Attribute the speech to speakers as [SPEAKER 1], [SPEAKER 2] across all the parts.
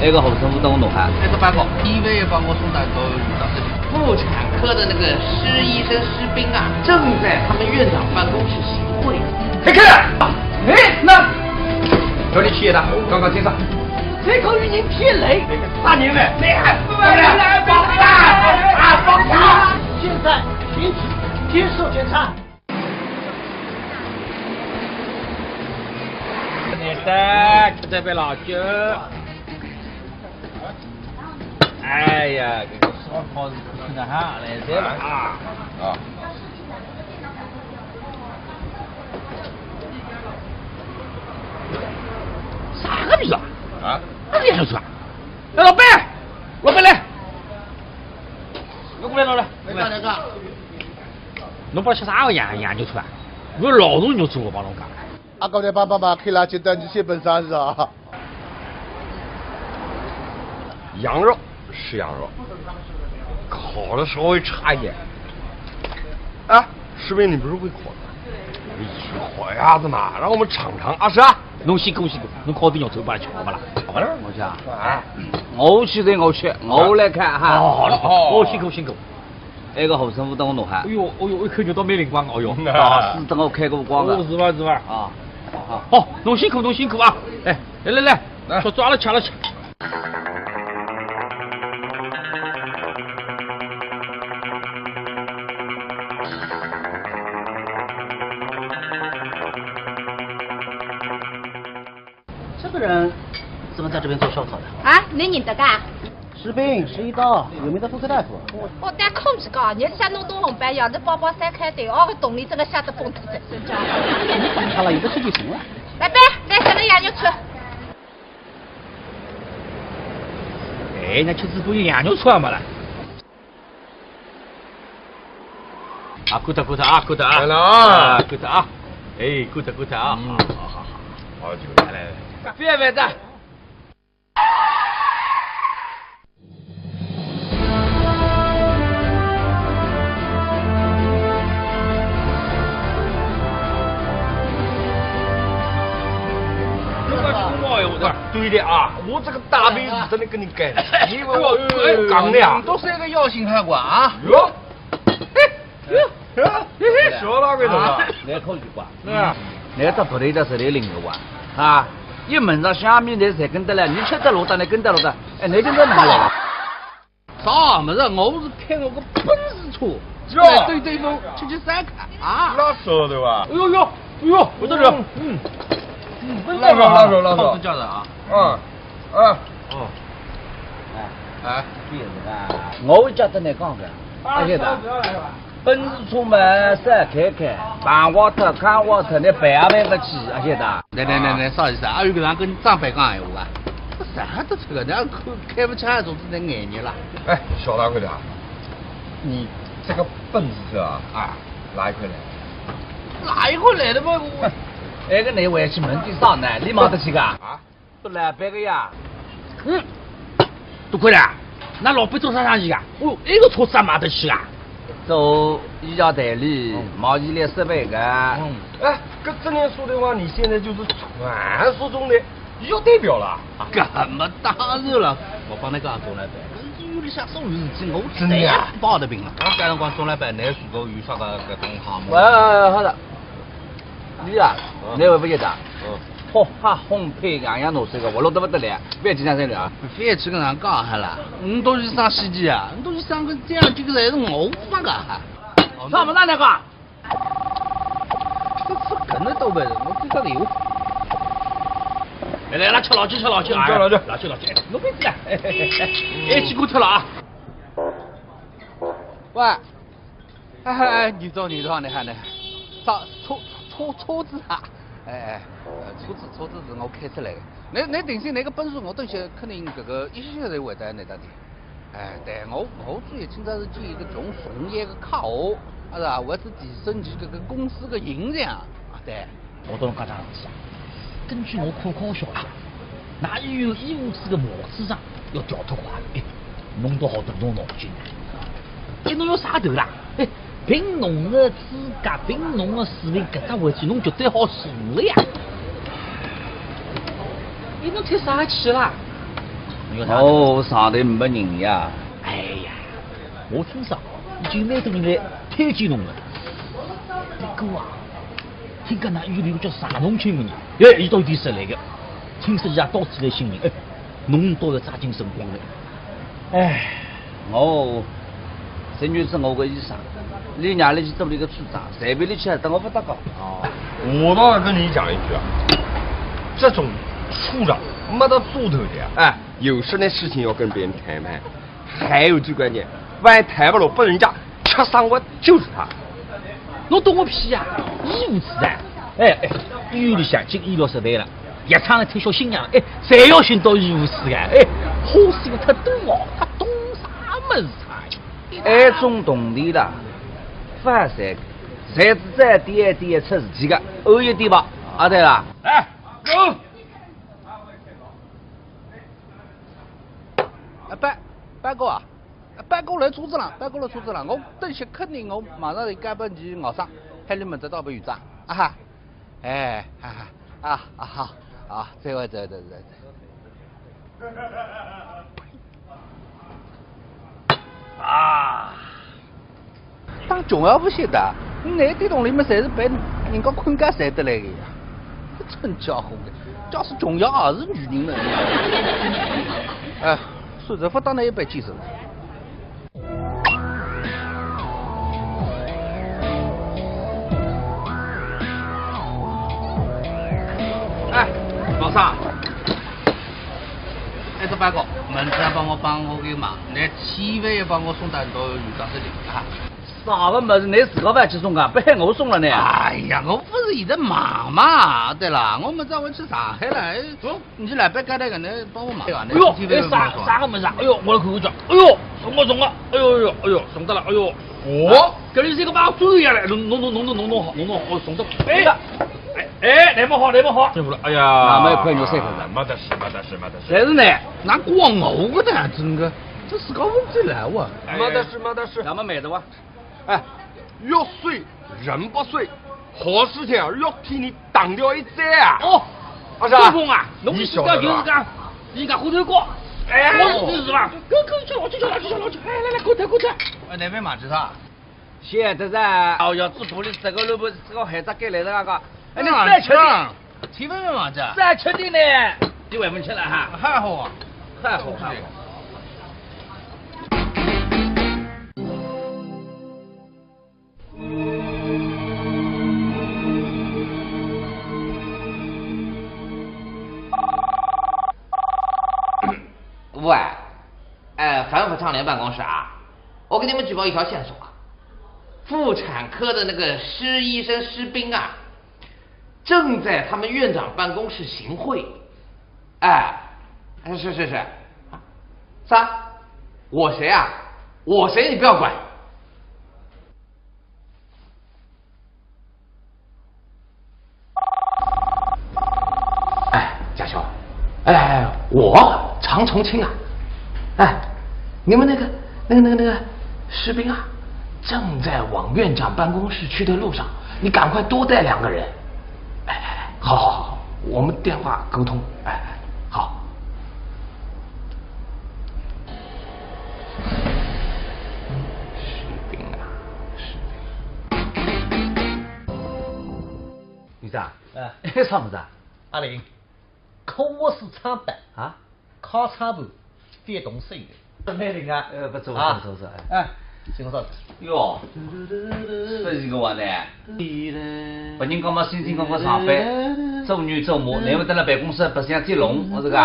[SPEAKER 1] 那个后生不等我弄哈。
[SPEAKER 2] 那个报告，医院也帮我送到一个遇到这里，妇产科的那个施医生施兵啊，正在他们院长办公室行贿。
[SPEAKER 3] 黑客，哎，那这里企业的，刚刚听上。这口语音天雷，大年们，来，放大，放大！现在停止接受检查。
[SPEAKER 4] 来的，吃这杯老酒。哎呀，这个烧烤是吃的哈，来这了啊！
[SPEAKER 3] 啊。
[SPEAKER 4] 啥个逼啊？
[SPEAKER 3] 啊？
[SPEAKER 4] 哪里还出啊？哎，老板，老板来，过来，老板。
[SPEAKER 2] 来个。
[SPEAKER 4] 侬把吃啥个研究出来？我老多研究出我帮侬干。
[SPEAKER 5] 啊，刚才爸爸开垃圾袋，你写本啥是啊？
[SPEAKER 3] 羊肉是羊肉，烤的稍微差一点。啊，士兵，你不是会烤的？你去烤鸭子嘛，让我们尝尝啊是啊。
[SPEAKER 4] 侬辛苦，侬烤点肉头把它吃好不啦？好不啦？我去啊！
[SPEAKER 1] 啊，我去的我去，我来看哈。
[SPEAKER 4] 哦，辛苦。
[SPEAKER 1] 那个后生不等我弄哈。
[SPEAKER 4] 哎呦，一口就到没灵光，哎呦。
[SPEAKER 1] 啊，是等我开过光了。
[SPEAKER 4] 是吧？
[SPEAKER 1] 啊，
[SPEAKER 4] 好，侬辛苦啊！哎，来，说抓了，抢了。
[SPEAKER 6] 这个人怎么在这边做烧烤的？
[SPEAKER 7] 啊，你认得噶？
[SPEAKER 6] 士兵11刀，有名的妇科大夫。
[SPEAKER 7] 我带空子高，日下弄东红白，要是包三开对，我个动力真的吓得疯脱在身上。
[SPEAKER 6] 好了，有个吃就行了。
[SPEAKER 7] 来呗，来什么羊肉串？
[SPEAKER 4] 哎，那吃只不有羊肉串嘛了？啊，过得啊！
[SPEAKER 3] 来了啊！
[SPEAKER 4] 过得啊！哎，过得啊！
[SPEAKER 3] 好，这个来。
[SPEAKER 4] 别的。
[SPEAKER 3] 对的啊，我这个大杯子真的跟你改了，你以为我刚的呀？
[SPEAKER 2] 都是一个药性海馆啊！
[SPEAKER 3] 哟，说哪个了？
[SPEAKER 1] 来口句话，那个不对的是那另个话啊！你门上下面的才跟得来，你吃得落的，你跟得落的，哎，那就是哪来？
[SPEAKER 2] 啥么子？我是开我个本事车，对风去3看啊！
[SPEAKER 3] 那说的吧？
[SPEAKER 4] 哎呦，我这是，
[SPEAKER 3] 拉手，
[SPEAKER 2] 控制叫的啊！
[SPEAKER 1] 哎，就是啊，我觉得你讲的，而且的，本事出门三开，办瓦特看瓦特，你办个起，而且的。
[SPEAKER 2] 来，啥意思啊？有个人跟长辈讲闲话啊？啥都这个，人家开不起来，总是在眼你了。
[SPEAKER 3] 哎，小大哥的，你这个本子车啊，哪一块来？
[SPEAKER 2] 哪一回来的嘛？
[SPEAKER 1] 那个你回去门的上呢，你忙得起个？
[SPEAKER 3] 啊，
[SPEAKER 1] 都来白个呀。
[SPEAKER 4] 多亏了，那老板做啥生意啊？哦，那个车子买得起啊？
[SPEAKER 1] 做医药代理，贸易类设备个。
[SPEAKER 3] 哎，这样说的话，你现在就是传说中的医药代表了。
[SPEAKER 2] 干嘛？当然了，我帮你讲钟老板，有点像送事情，我
[SPEAKER 3] 真的呀
[SPEAKER 2] 不好的病了。假如讲钟老板，你如果有啥个搿种项目？
[SPEAKER 1] 好的。你啊，你会不觉得？烘焙样样弄这个，我弄得不得了，别经常这样。
[SPEAKER 2] 别去跟人讲哈啦，你都是上西机啊，你都是上个这样这个才是我发个哈。
[SPEAKER 1] 上不上那个？
[SPEAKER 2] 这可能都不是，我最少有。
[SPEAKER 4] 来，吃老酒，老酒，弄杯子来，哎，几股跳了啊！
[SPEAKER 2] 喂，哎，你好，你看呢？上车子啊？车子是我开出来的。你定性那个本事，我东西肯定这个一些人会在那搭的。哎，但我主要今朝是建一个从从业的卡号，是吧？为是提升其这个公司的形象啊。对。
[SPEAKER 4] 我都能讲桩事体啊。根据我可靠消息，那医务处的模子上要调脱化，弄到好多弄脑筋。侬要啥头啦？凭侬的资格，凭侬的水平，搿只回去侬绝对好做的呀！侬推啥气啦？
[SPEAKER 1] 哦，上头没人呀。
[SPEAKER 4] 哎呀，我听说已经蛮多人来推荐侬了。这哥啊，听讲那医院里叫上农亲的人，伊到底是来的。听说伊也到处来寻人，侬都要抓紧成功了。
[SPEAKER 1] 这女是我个医生，你娘里去做了一个处长，随便你去等我不得搞。
[SPEAKER 3] 我倒要跟你讲一句啊，这种处长没得做头的呀，有事的事情要跟别人谈判，还有最关键，万一谈不拢，被人家吃伤我就是他。
[SPEAKER 4] 侬懂我屁呀！医务处长，医院里向进医疗设备了，夜场来推销新娘，侪要寻到医务处的，花事太多哦，他懂啥么子
[SPEAKER 1] 爱种动地啦，发财，才是在点出事体的，偶一点吧，对啦。
[SPEAKER 2] 走。班哥啊，班哥来车子了，我等歇肯定我马上就赶奔去熬上，海里门再到被院长，好，再会。当重要不晓得，那点洞里面侪是被人家困觉赚得来的呀，真家伙的，假使重要也是女人了。孙哲福当然一般接受。老三，这班哥，门子帮我个忙，你千万要帮我送到院长这里啊！
[SPEAKER 1] 啥个么子？你自个不要去送啊？不喊我送了呢？
[SPEAKER 2] 哎呀，我不是现在忙嘛，对了，我们这回去上海了，你去来北干那个，你帮我忙。
[SPEAKER 4] 啥个么子？我来看看叫，送啊！送得了，这里这个把我追下来，弄好，送得。那么好，辛苦了。哎呀，
[SPEAKER 1] 那么一块牛三口子，
[SPEAKER 3] 没得事。
[SPEAKER 1] 谁是呢？
[SPEAKER 2] 那光我个的，真的，这是个问题来哇！
[SPEAKER 3] 没得事。
[SPEAKER 1] 咱们买的哇。
[SPEAKER 3] 越睡人不睡，好事情越替你挡掉一灾啊！
[SPEAKER 4] 阿公啊，侬是讲就是讲，人家后头过，我是吧？哥，我去，来，过来。
[SPEAKER 2] 那边马知道？
[SPEAKER 1] 现在噻，要做玻璃这个路不这个孩子给来的那个，你再确定？
[SPEAKER 2] 体温嘛这？
[SPEAKER 1] 再确定呢？你外面去了哈？
[SPEAKER 2] 还好。
[SPEAKER 8] 喂，反腐倡廉办公室啊，我给你们举报一条线索啊，妇产科的那个施医生施兵啊，正在他们院长办公室行贿。是，啥？我谁啊？我谁你不要管。贾秋，我常重庆啊，你们那个士兵啊，正在往院长办公室去的路上，你赶快多带2个人。好，我们电话沟通。好。士兵啊。
[SPEAKER 1] 院长，啥么子啊？
[SPEAKER 6] 阿玲，科沃斯厂的
[SPEAKER 1] 啊，
[SPEAKER 6] 考察部发动手的，
[SPEAKER 1] 蛮灵啊，不错，
[SPEAKER 6] 听说
[SPEAKER 1] 哟，这是个话呢，别人讲嘛，星星讲上班，周女周末，难不得来办公室不想接龙，我这个，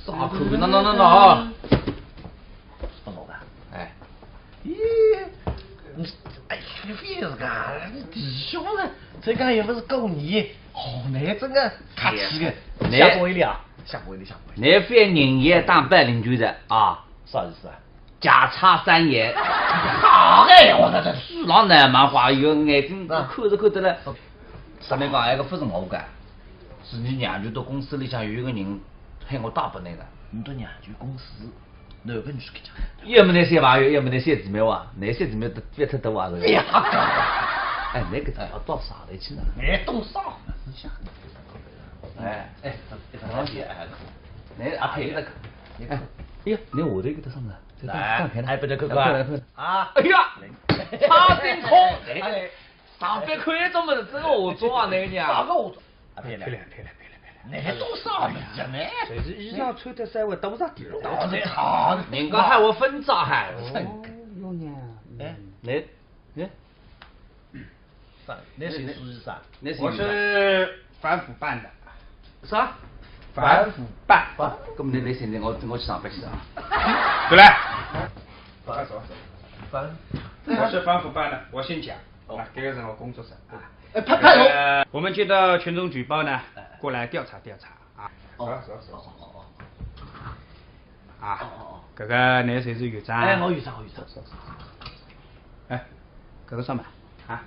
[SPEAKER 1] 啥口味？那啊，
[SPEAKER 6] 不弄的，
[SPEAKER 1] 你
[SPEAKER 6] 别是个，你弟兄呢？这个又不是狗你，那真个客气的，下不为了。
[SPEAKER 1] 你非人也当白领军的啊？
[SPEAKER 6] 啥意思啊？
[SPEAKER 1] 假插3言。
[SPEAKER 6] 好我这
[SPEAKER 1] 书上南蛮话有眼睛看得了。上面讲那个不是我干，是你娘舅到公司里向有一个人喊我打不那个。
[SPEAKER 6] 你到娘舅公司，哪个女婿去讲？
[SPEAKER 1] 要么那些朋友，要么那些姊妹哇，那些姊妹都别特多啊这个。
[SPEAKER 6] 哎呀，
[SPEAKER 1] 那个要到啥里去呢？
[SPEAKER 6] 多少？
[SPEAKER 1] 那阿佩那个，哎，哎呀，你下头搿搭上面，
[SPEAKER 6] 来，还不得看
[SPEAKER 1] 看
[SPEAKER 6] 看啊！
[SPEAKER 1] 哎呀，差真空！上班看一种么子，这个化妆啊，那个娘。
[SPEAKER 6] 哪个化妆？
[SPEAKER 3] 漂亮，
[SPEAKER 6] 那个多少人家呢？
[SPEAKER 3] 这是衣裳穿得稍微多上点咯。
[SPEAKER 6] 当然好，
[SPEAKER 1] 人家喊我分账喊。
[SPEAKER 3] 哟娘，
[SPEAKER 6] 哎，
[SPEAKER 1] 你，
[SPEAKER 6] 那谁属于啥？
[SPEAKER 2] 我是反腐办的。
[SPEAKER 1] 啥？
[SPEAKER 2] 反腐办。
[SPEAKER 1] 咁你现在我去上班去啊？
[SPEAKER 2] 对了。
[SPEAKER 6] 反，
[SPEAKER 2] 我是反腐办的，我姓蒋。这个是我工作室啊。
[SPEAKER 6] 派
[SPEAKER 2] 我们接到群众举报呢，过来调查啊。这个你谁是院长？
[SPEAKER 6] 哎，我院长。
[SPEAKER 2] 哎，这个什么啊？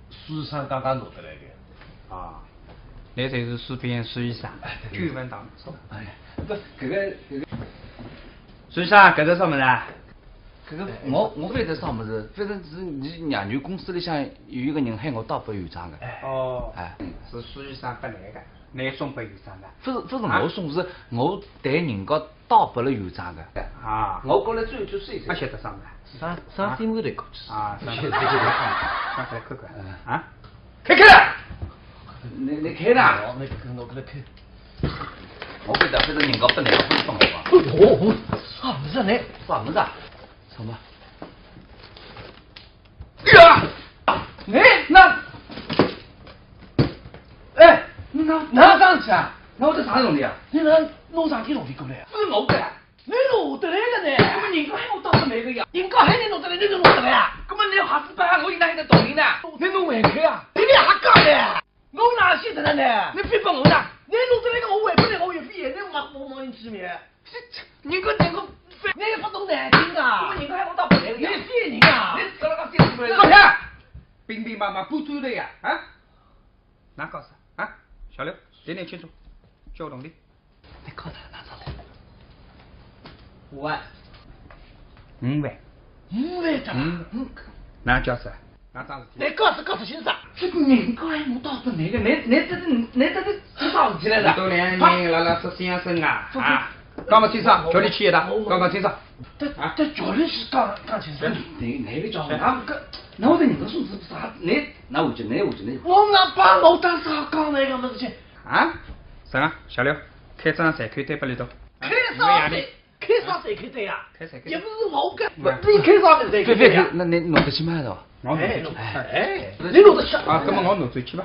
[SPEAKER 6] 书上刚刚拿得来的。
[SPEAKER 2] 啊，你谁是书编书医生？据闻当中。
[SPEAKER 1] 哎，不，这个，
[SPEAKER 2] 书医生，这个什么呢？
[SPEAKER 1] 这个我不晓得啥么子，反正是你娘女公司里向有一个人喊我倒拨院长的。
[SPEAKER 2] 哦。
[SPEAKER 1] 哎，
[SPEAKER 2] 是书医生拨来的，你送拨院长的。
[SPEAKER 1] 不是我送，是我带人家倒拨了院长的。
[SPEAKER 2] 啊。
[SPEAKER 1] 我过来最岁岁。
[SPEAKER 2] 不晓得啥么子。
[SPEAKER 6] 啥新闻来搞起？
[SPEAKER 2] 啊，上来看看。啊。
[SPEAKER 1] 开了。你开了？
[SPEAKER 6] 我给他开。
[SPEAKER 1] 我不晓得，反正人家拨来我分我吧。
[SPEAKER 6] 哦，啥么子呢？
[SPEAKER 1] 啥么子啊？什么？呀！哎，那上去啊？那我这啥用的啊？
[SPEAKER 6] 你那弄啥给弄的过来啊？
[SPEAKER 1] 不是我的，
[SPEAKER 6] 你弄得来了呢？
[SPEAKER 1] 那么人家喊我倒是那个呀？
[SPEAKER 6] 人家喊你弄得来，你就弄得来啊？
[SPEAKER 1] 那么你啥子办？我哪有得道理呢？
[SPEAKER 6] 你弄外开啊？你还讲呢？我哪晓得了呢？
[SPEAKER 1] 你非帮我呢？
[SPEAKER 6] 你弄得来个我外不来，我有费眼，你我你去面。
[SPEAKER 1] 人家
[SPEAKER 6] 你也不懂难听啊！
[SPEAKER 1] 人家喊我倒不那个呀？
[SPEAKER 6] 你骗人啊！
[SPEAKER 1] 你搞那个电视出来？
[SPEAKER 2] 放下！兵兵马马不追的呀！啊？哪搞事啊？小刘，点点清楚，交通的。
[SPEAKER 6] 你搞他哪找的
[SPEAKER 2] 5万。5万。
[SPEAKER 6] 5万咋？
[SPEAKER 2] 哪叫啥？哪桩事体？
[SPEAKER 6] 你告诉先生，
[SPEAKER 1] 这个人家喊我倒是那个，你这是啥事体来着？
[SPEAKER 2] 都两人老是先生啊！啊！刚刚清爽，叫你去一趟，刚刚清爽。
[SPEAKER 6] 这叫你去刚清爽。
[SPEAKER 1] 那个叫那我的人家说是啥？那我就。
[SPEAKER 6] 我那把我当啥讲那个么子去？
[SPEAKER 2] 啊？啥？小刘，开张财开单不里头？
[SPEAKER 6] 开啥财？开啥财开单呀？
[SPEAKER 2] 开财
[SPEAKER 6] 也不是我干，你开啥财开单呀？
[SPEAKER 1] 那你弄得起吗？的？
[SPEAKER 6] 你弄得起
[SPEAKER 2] 啊？那么我弄走去吧。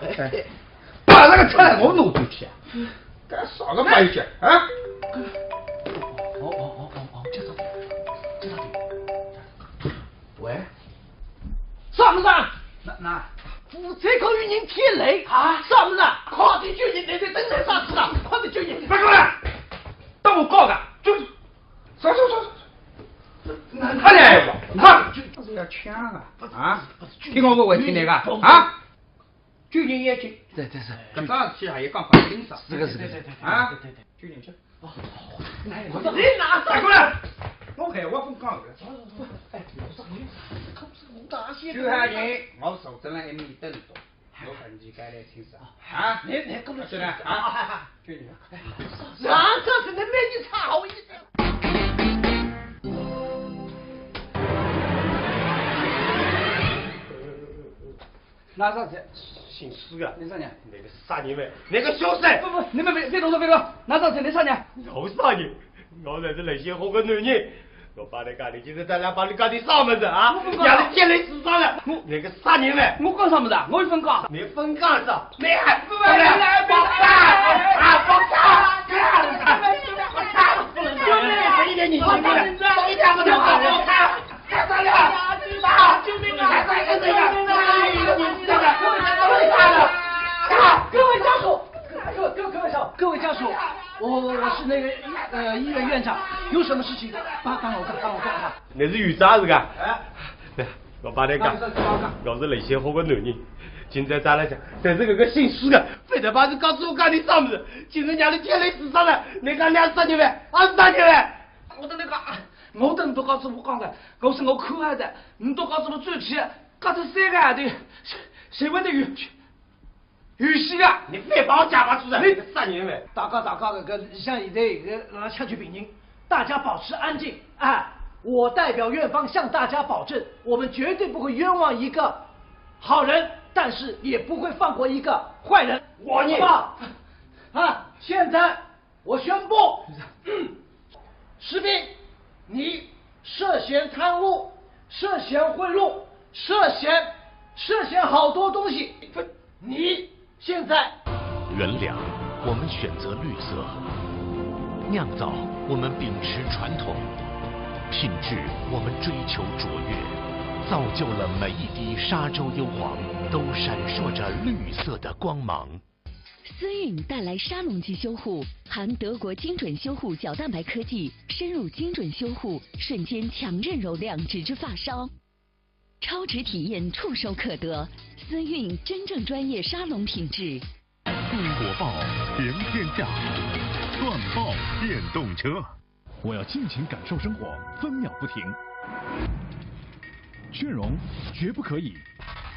[SPEAKER 6] 把那个车来我弄走去。
[SPEAKER 2] 干啥个玩意啊？
[SPEAKER 6] 接到喂，啥么子啊？
[SPEAKER 2] 那
[SPEAKER 6] 负责口与人天雷啊？啥么子啊？快点救人，那等待啥子啊？快点救人！
[SPEAKER 2] 别过来，当我告的，就走。快点，他这是要抢啊！听我不会听那个啊？救人也救。
[SPEAKER 1] 对。
[SPEAKER 2] 搿桩事体还有讲快盯上。
[SPEAKER 1] 这个
[SPEAKER 2] 啊！救人去。
[SPEAKER 6] 你拿啥
[SPEAKER 2] 过来？我看我不讲的。就下人，我手指上一米灯多，有痕迹该来清扫。啊！
[SPEAKER 6] 你过来
[SPEAKER 2] 是的啊！救人。
[SPEAKER 6] 啥子？你没你差好意思。
[SPEAKER 1] 哪啥子？
[SPEAKER 6] 姓施啊！
[SPEAKER 1] 你啥人？
[SPEAKER 6] 那个啥人呗？那个小三！
[SPEAKER 1] 不，你们别动！哪啥子？你啥人？
[SPEAKER 6] 有啥人？我才是那些好个男人。我把你家里今天在那把你家里啥么子啊？让你天雷死伤了！那个啥人呗？
[SPEAKER 1] 我讲啥么子啊？我有分讲。
[SPEAKER 6] 你分干啥？
[SPEAKER 1] 你还不来
[SPEAKER 6] 放开！放开！我操！不能这样！一点你轻点，一点不能放开！干啥了？救命啊！各位家属，我是那个医院院长，有什么事情帮我干。
[SPEAKER 9] 你是院长是个？对，我帮你讲，我是那些好个男人，今天咱来讲，但是这个姓施的，非得把你告诉我干你啥么子？今日让你天雷死伤了，你讲两啥人呗？2、3年呗？
[SPEAKER 1] 我等那个，我等都告诉我讲的，我是我可爱的，你都告诉我最起，搞这3个孩子，谁会得有？
[SPEAKER 3] 有戏啊！
[SPEAKER 9] 你别把我假发出来，你个杀人犯！
[SPEAKER 3] 大家像现在让枪决病人，大家保持安静。哎，我代表院方向大家保证，我们绝对不会冤枉一个好人，但是也不会放过一个坏人。
[SPEAKER 9] 我你
[SPEAKER 3] 好啊！现在我宣布，士兵，你涉嫌贪污、涉嫌贿赂、涉嫌好多东西，你现在
[SPEAKER 10] 原谅，我们选择绿色；酿造，我们秉持传统；品质，我们追求卓越，造就了每一滴沙洲幽黄都闪烁着绿色的光芒。
[SPEAKER 11] 思韵带来沙龙级修护，含德国精准修护角蛋白科技，深入精准修护，瞬间强韧柔亮，直至发梢，超值体验触手可得。思韵真正专业沙龙品质。
[SPEAKER 12] 中国报行天下，断报电动车。我要尽情感受生活，分秒不停。雀榕绝不可以。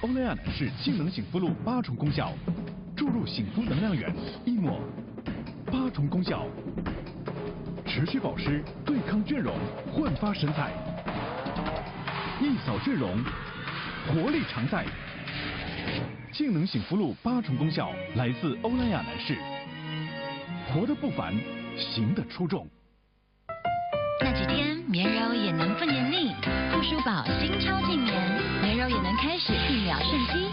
[SPEAKER 12] 欧莱雅男士氢能醒肤露8重功效，注入醒肤能量源一抹，8重功效，持续保湿，对抗倦容，焕发神采，一扫倦容，活力常在。氢能醒肤露8重功效来自欧莱雅男士，活得不凡，行得出众。
[SPEAKER 11] 那几天棉柔也能不黏腻，护舒宝新超净棉，棉柔也能开始1秒瞬肌，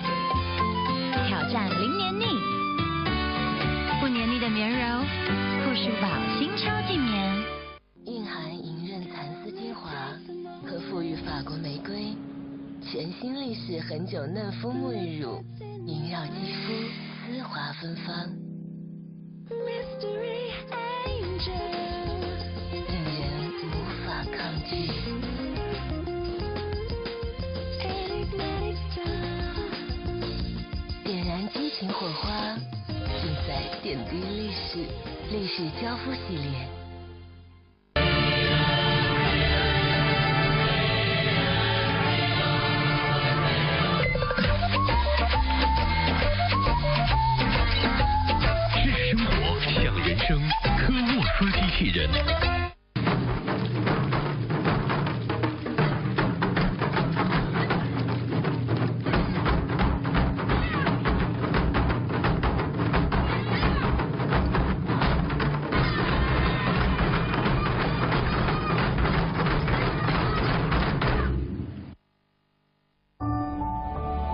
[SPEAKER 11] 挑战零黏腻，不黏腻的棉柔，护舒宝新超净棉，
[SPEAKER 13] 蕴含银润蚕丝精华和馥郁法国玫瑰，全新立式很久嫩肤沐浴乳，萦绕肌肤，丝滑芬芳。令人无法抗拒。点燃激情火花，尽在点滴立式，立式胶敷系列。
[SPEAKER 12] 是生活，像人生，科沃斯机器人。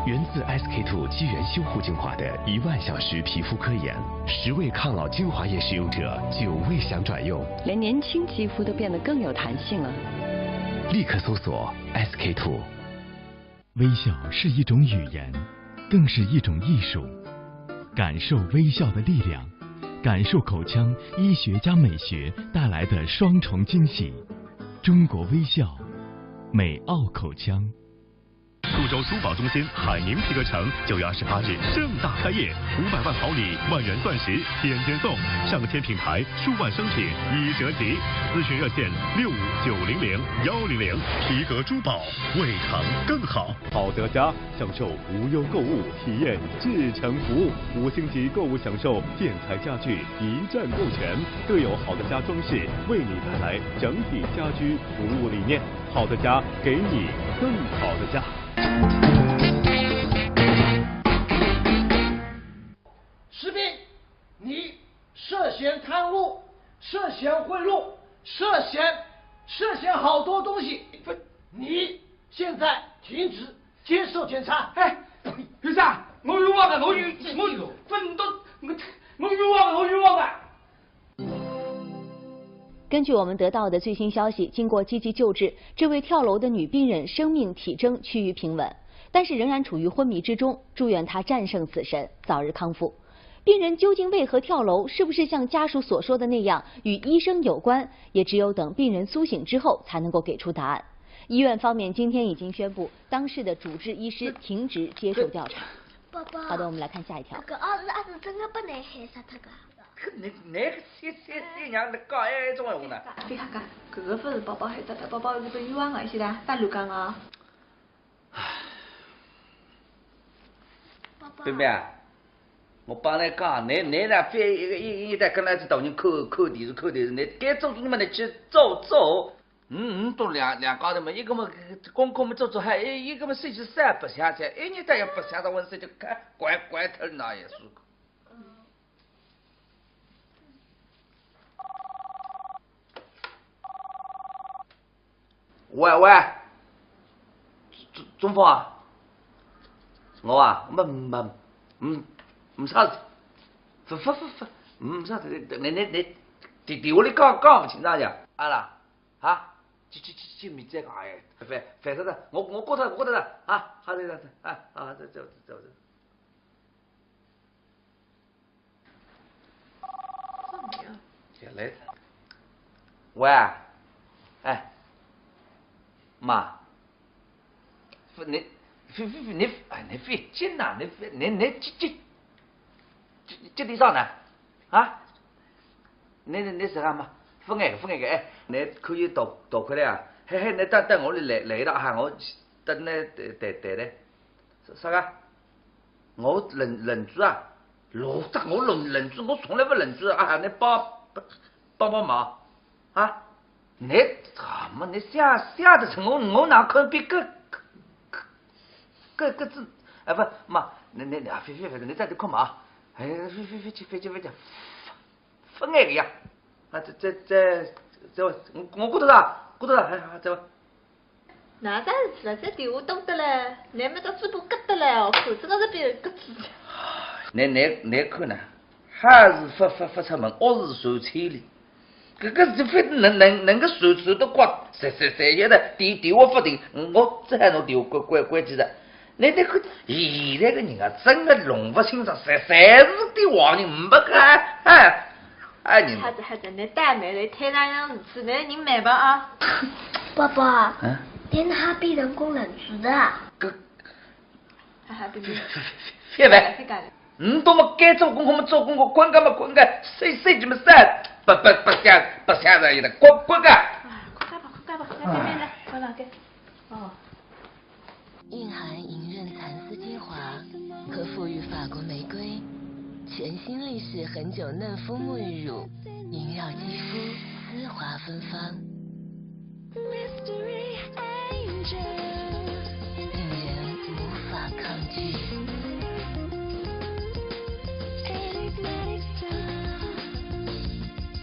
[SPEAKER 10] 源自 SK-II 基源修护精华的1万小时皮肤科研，10位抗老精华液使用者9位想转用，
[SPEAKER 14] 连年轻肌肤都变得更有弹性了。
[SPEAKER 10] 立刻搜索 SK-II。
[SPEAKER 15] 微笑是一种语言，更是一种艺术。感受微笑的力量，感受口腔医学加美学带来的双重惊喜。中国微笑，美奥口腔。
[SPEAKER 12] 苏州珠宝中心海宁皮革城9月28日盛大开业，500万好礼，10000元钻石，天天送，上千品牌，数万商品1折起。咨询热线65900-100，皮革珠宝，为糖更好。
[SPEAKER 16] 好德家享受无忧购物，体验至诚服务，5星级购物享受建材家具一站购全，各有好德家装饰为你带来整体家居服务理念。好德家给你更好的家。
[SPEAKER 3] 士兵，你涉嫌贪污、涉嫌贿赂、涉嫌好多东西，你现在停止接受检查。
[SPEAKER 6] 哎，先生，我冤枉的，我冤枉的。
[SPEAKER 17] 根据我们得到的最新消息，经过积极救治，这位跳楼的女病人生命体征趋于平稳，但是仍然处于昏迷之中，祝愿她战胜死神，早日康复。病人究竟为何跳楼？是不是像家属所说的那样与医生有关？也只有等病人苏醒之后才能够给出答案。医院方面今天已经宣布，当事的主治医师停职接受调查。
[SPEAKER 18] 宝宝，
[SPEAKER 17] 好的，我们来看下一条。
[SPEAKER 18] 这个儿子真的把你害死他个？
[SPEAKER 6] 你三娘讲哎种闲话呢？
[SPEAKER 19] 你看看，这个不是宝宝害死他，宝宝是被冤枉的，现在打乱讲啊！
[SPEAKER 6] 贝贝啊，
[SPEAKER 1] 我帮你讲，你呢非一旦跟那只大人扣电视，你该做你们你去做。都两高头嘛，一个嘛功课嘛做，还一个嘛星期三不下去，一年再也不下到温室就看怪头那也是。喂，中锋啊，我啊，唔啥子，唔啥子，你电话里讲唔清楚呀，啊啦，啊。去咪这个哎，反正我过头了啊，好的啊，走。来，喂，哎，妈，你费劲呐，你这地上呢？啊？你是干嘛？分眼个哎，你可以倒回来啊！嘿，你等我嚟啦吓，我等你得咧。啥个？我忍住啊！老得我忍住，我从来不忍住啊！你帮忙啊！你怎么你吓得成我哪可比个字？哎不妈，你啊，飞，你在这看嘛啊！哎，飞，分眼个呀！啊，这，我过头了，哎，走。
[SPEAKER 19] 哪单事了？这电话懂得了，你们这嘴巴疙瘩了，口这个是别人咯吱。
[SPEAKER 1] 你看呢？还是发出门，恶是受千里。这非能够手都挂，谁晓得电话不停，我这还弄电话关机的。你看，现在个人啊，真的弄不清楚，谁是对话人，唔不看哎。
[SPEAKER 19] 孩子，你带妹来听那样子，你人明白啊？
[SPEAKER 18] 爸爸，连他比人工忍住的。
[SPEAKER 19] 还比
[SPEAKER 1] 别多么该做功课做功课，滚干，谁这么散？不下人的，滚干！
[SPEAKER 19] 快吧，来，快了给。哦。
[SPEAKER 13] 蕴含银润蚕丝精华和馥郁法国玫瑰。全新力士恒久嫩肤沐浴乳，萦绕肌肤，丝滑芬芳，令人无法抗拒。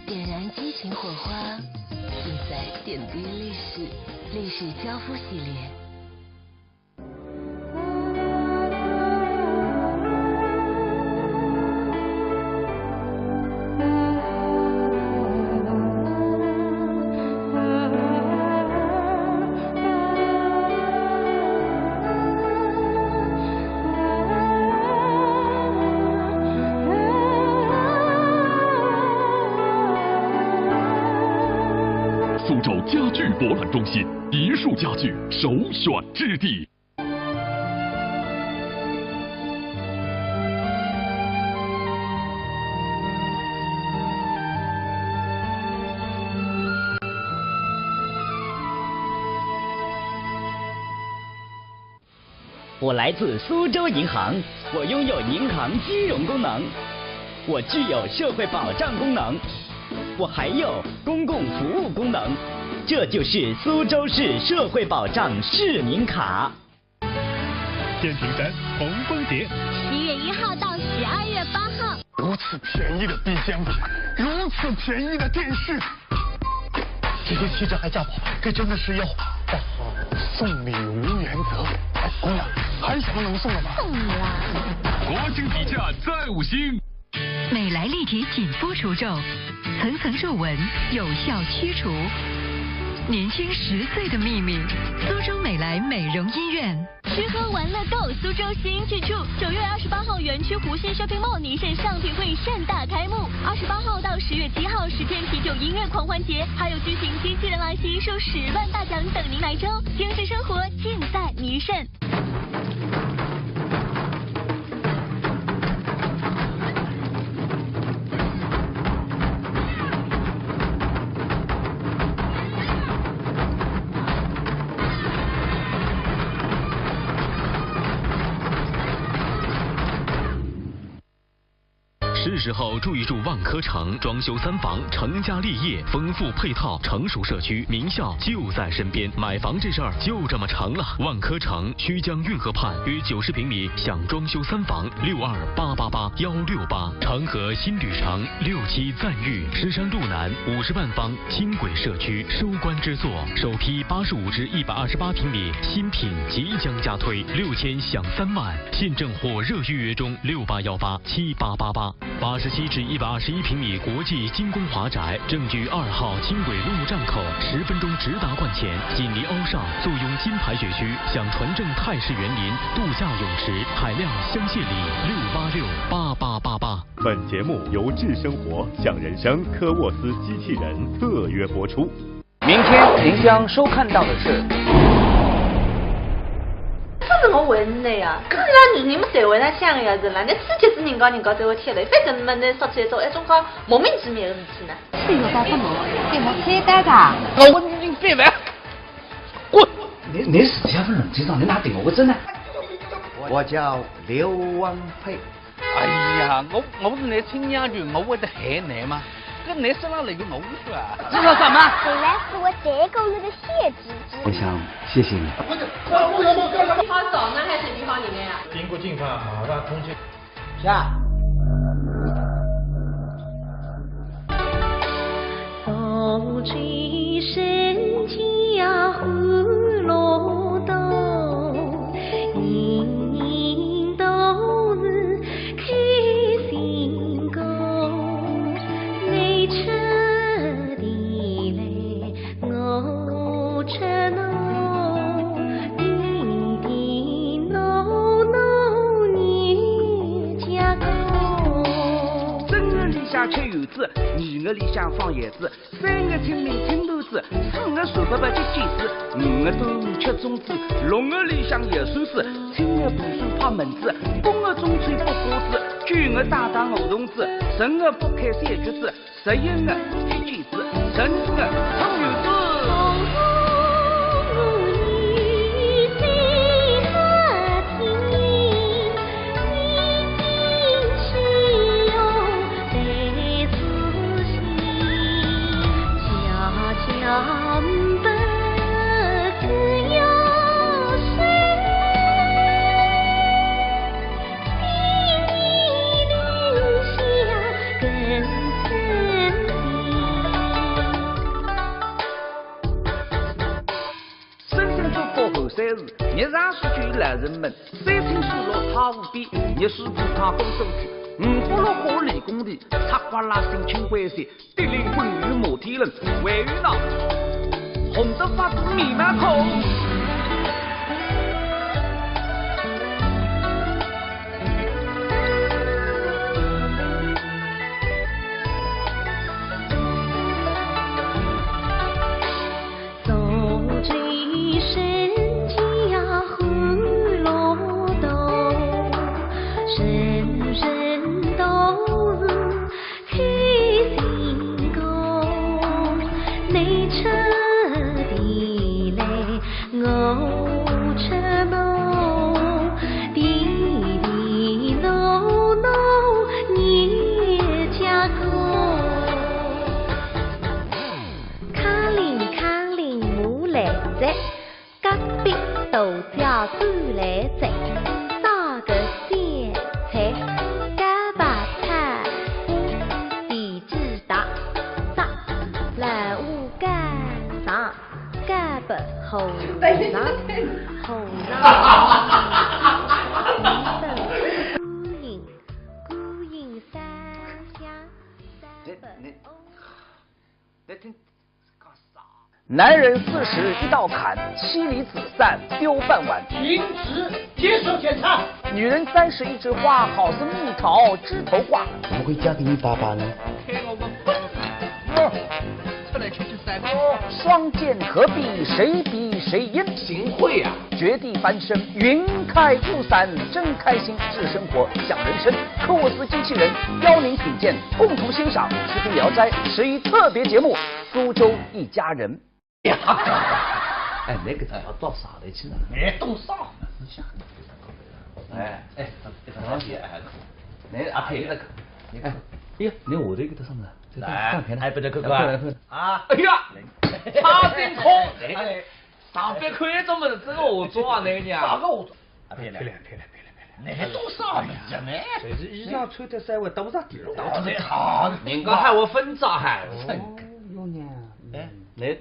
[SPEAKER 13] 点燃激情火花，尽在点滴力士胶肤系列。
[SPEAKER 12] 苏州家具博览中心，别墅家具首选之地。
[SPEAKER 20] 我来自苏州银行，我拥有银行金融功能，我具有社会保障功能，我还有公共服务功能，这就是苏州市社会保障市民卡。
[SPEAKER 12] 天庭山红枫节
[SPEAKER 11] 1月1号到12月8号，
[SPEAKER 12] 如此便宜的冰箱，如此便宜的电视，这些气质还嫁宝，这真的是要大好送礼无原则。哎，姑娘，还有什么能送的吗？
[SPEAKER 11] 送你啦！
[SPEAKER 12] 国庆底价再5星。
[SPEAKER 21] 美莱立体紧肤除皱，层层皱纹有效驱除。年轻10岁的秘密，苏州美莱美容医院。
[SPEAKER 11] 吃喝玩乐购，苏州新去处。9月28号，园区湖心 Shopping Mall 尼盛上品会盛大开幕。28号到10月7号，10天啤酒音乐狂欢节，还有巨型机器人来袭，收10万大奖等您来抽。精致生活尽在尼盛。
[SPEAKER 15] 是时候住一住万科城，装修3房，成家立业，丰富配套，成熟社区，名校就在身边，买房这事儿就这么成了。万科城曲江运河畔，约90平米，想装修3房，628888168。长河新旅城67赞誉石山路南50万方轻轨社区收官之作，首批85至128平米新品即将加推，6000享3万，现正火热预约中，6818788887至121平米国际精工华宅，正居2号轻轨路站口，10分钟直达冠前，紧邻欧尚，坐拥金牌学区，享传政泰式园林度假泳池，海量香榭里6868888。
[SPEAKER 16] 本节目由智生活、享人生、科沃斯机器人特约播出。
[SPEAKER 3] 明天您将收看到的是。
[SPEAKER 19] 这是我问你呀，搿拉女人们社会上想的是啦，你刺激死人家才会贴嘞，反正嘛，你说出来做一种讲莫名其妙的事体呢。
[SPEAKER 7] 这有干什么？给我开单的。
[SPEAKER 2] 我已经废完。滚！
[SPEAKER 1] 你私下不冷静上，你哪顶我个针呢？
[SPEAKER 3] 我叫刘文佩。
[SPEAKER 2] 哎呀，我是你亲娘舅，我会得害你吗？搿你身上那个我说啊，
[SPEAKER 7] 知道什么？本来是我这个月的谢芝芝。
[SPEAKER 1] 我想谢谢你。
[SPEAKER 19] 你好找呢还是你好你呢呀？
[SPEAKER 5] 经过进饭，马上通知。
[SPEAKER 3] 下。
[SPEAKER 13] 风吹深家欢乐多，人人都是开心歌。你吃的来，我吃侬，滴滴侬侬你家歌。
[SPEAKER 3] 正月里向吃柚子，二月里向放叶子，3月清明青豆子，4月手伯伯接剪子，5月端午吃粽子，6月里向有寿司，7月捕鼠拍蚊子，8月中秋剥瓜子，9月打打红粽子，10月剥开三橘子，11月吃橘子，12月炒柚子。日上苏区来人们，三清水落塔湖边，热水浦塘东洲区，5福路花里工地，插花拉新青关山，地灵滚雨摩天轮，位于那红得发紫密码口。男人40一道坎，妻离子散丢饭碗。
[SPEAKER 6] 停止，接受检查。
[SPEAKER 3] 女人30一枝花，好似蜜桃枝头挂。
[SPEAKER 1] 怎么会嫁给你爸爸呢？
[SPEAKER 2] 开我个笨！出来去3个。
[SPEAKER 3] 双剑合璧，谁比谁赢？
[SPEAKER 1] 行贿啊！
[SPEAKER 3] 绝地翻身，云开雾散，真开心。智生活，享人生。科沃斯机器人邀您品鉴，共同欣赏《视频聊斋》11特别节目《苏州一家人》。
[SPEAKER 1] 哎，那个要到啥里去呢？
[SPEAKER 6] 哎，到啥？
[SPEAKER 1] 哎，这个东西哎，那阿佩那个，哎，呀，你下头给他上面，
[SPEAKER 3] 来，还不得看看啊！
[SPEAKER 1] 哎呀，差点空！哎，上班看那种么子，这个化妆啊，那个娘。
[SPEAKER 3] 哪个化妆？
[SPEAKER 1] 漂亮。
[SPEAKER 3] 那多少呀？
[SPEAKER 9] 这是衣裳穿的稍微多少点？
[SPEAKER 3] 到底好，
[SPEAKER 1] 人家喊我分账还。
[SPEAKER 3] 有娘。哎，
[SPEAKER 1] 你，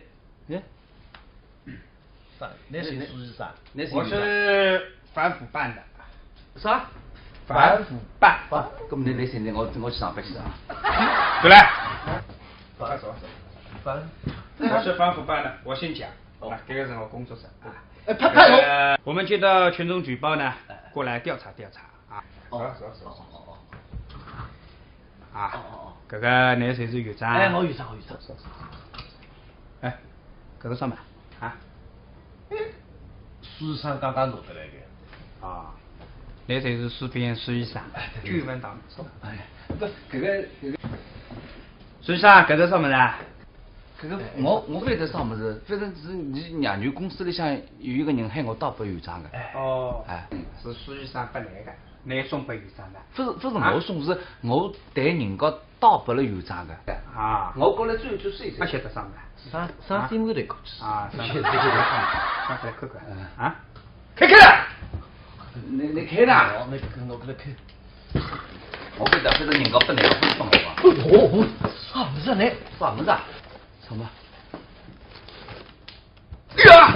[SPEAKER 3] 啥？你是属于啥？
[SPEAKER 2] 我是反腐办的。
[SPEAKER 1] 啥？
[SPEAKER 2] 反腐办。
[SPEAKER 1] 咁你现在我去上班去啊？
[SPEAKER 2] 对了。
[SPEAKER 3] 反。
[SPEAKER 2] 我是反腐办的，我姓蒋。来，这个是我工作室啊。我们接到群众举报呢，过来调查啊。这个你谁是院长？
[SPEAKER 3] 哎，我院长。
[SPEAKER 2] 哎，这个什么啊？
[SPEAKER 3] 书上刚刚录的那个。
[SPEAKER 2] 啊，你谁是士兵实习生？据闻当中。
[SPEAKER 1] 哎，不，这个。
[SPEAKER 2] 实习生，这个什么呢？
[SPEAKER 1] 这个我不晓得啥么子，反正是你娘女公司里向有一个人喊我当班院长的。
[SPEAKER 2] 哦。是实习生不来的，你送给院长的。
[SPEAKER 1] 不是我送，是我带人家当不了院长的。
[SPEAKER 2] 啊。
[SPEAKER 1] 我过来最岁数。
[SPEAKER 2] 他晓得上的。
[SPEAKER 3] 啥新闻的过去？
[SPEAKER 2] 啊，上来看看。啊。
[SPEAKER 1] 开！你开呐？
[SPEAKER 3] 我给他开。
[SPEAKER 1] 我给他，反正人家不来，我帮我吧。
[SPEAKER 3] 啥么子呢？
[SPEAKER 1] 啥么子啊？什么？
[SPEAKER 3] 呀！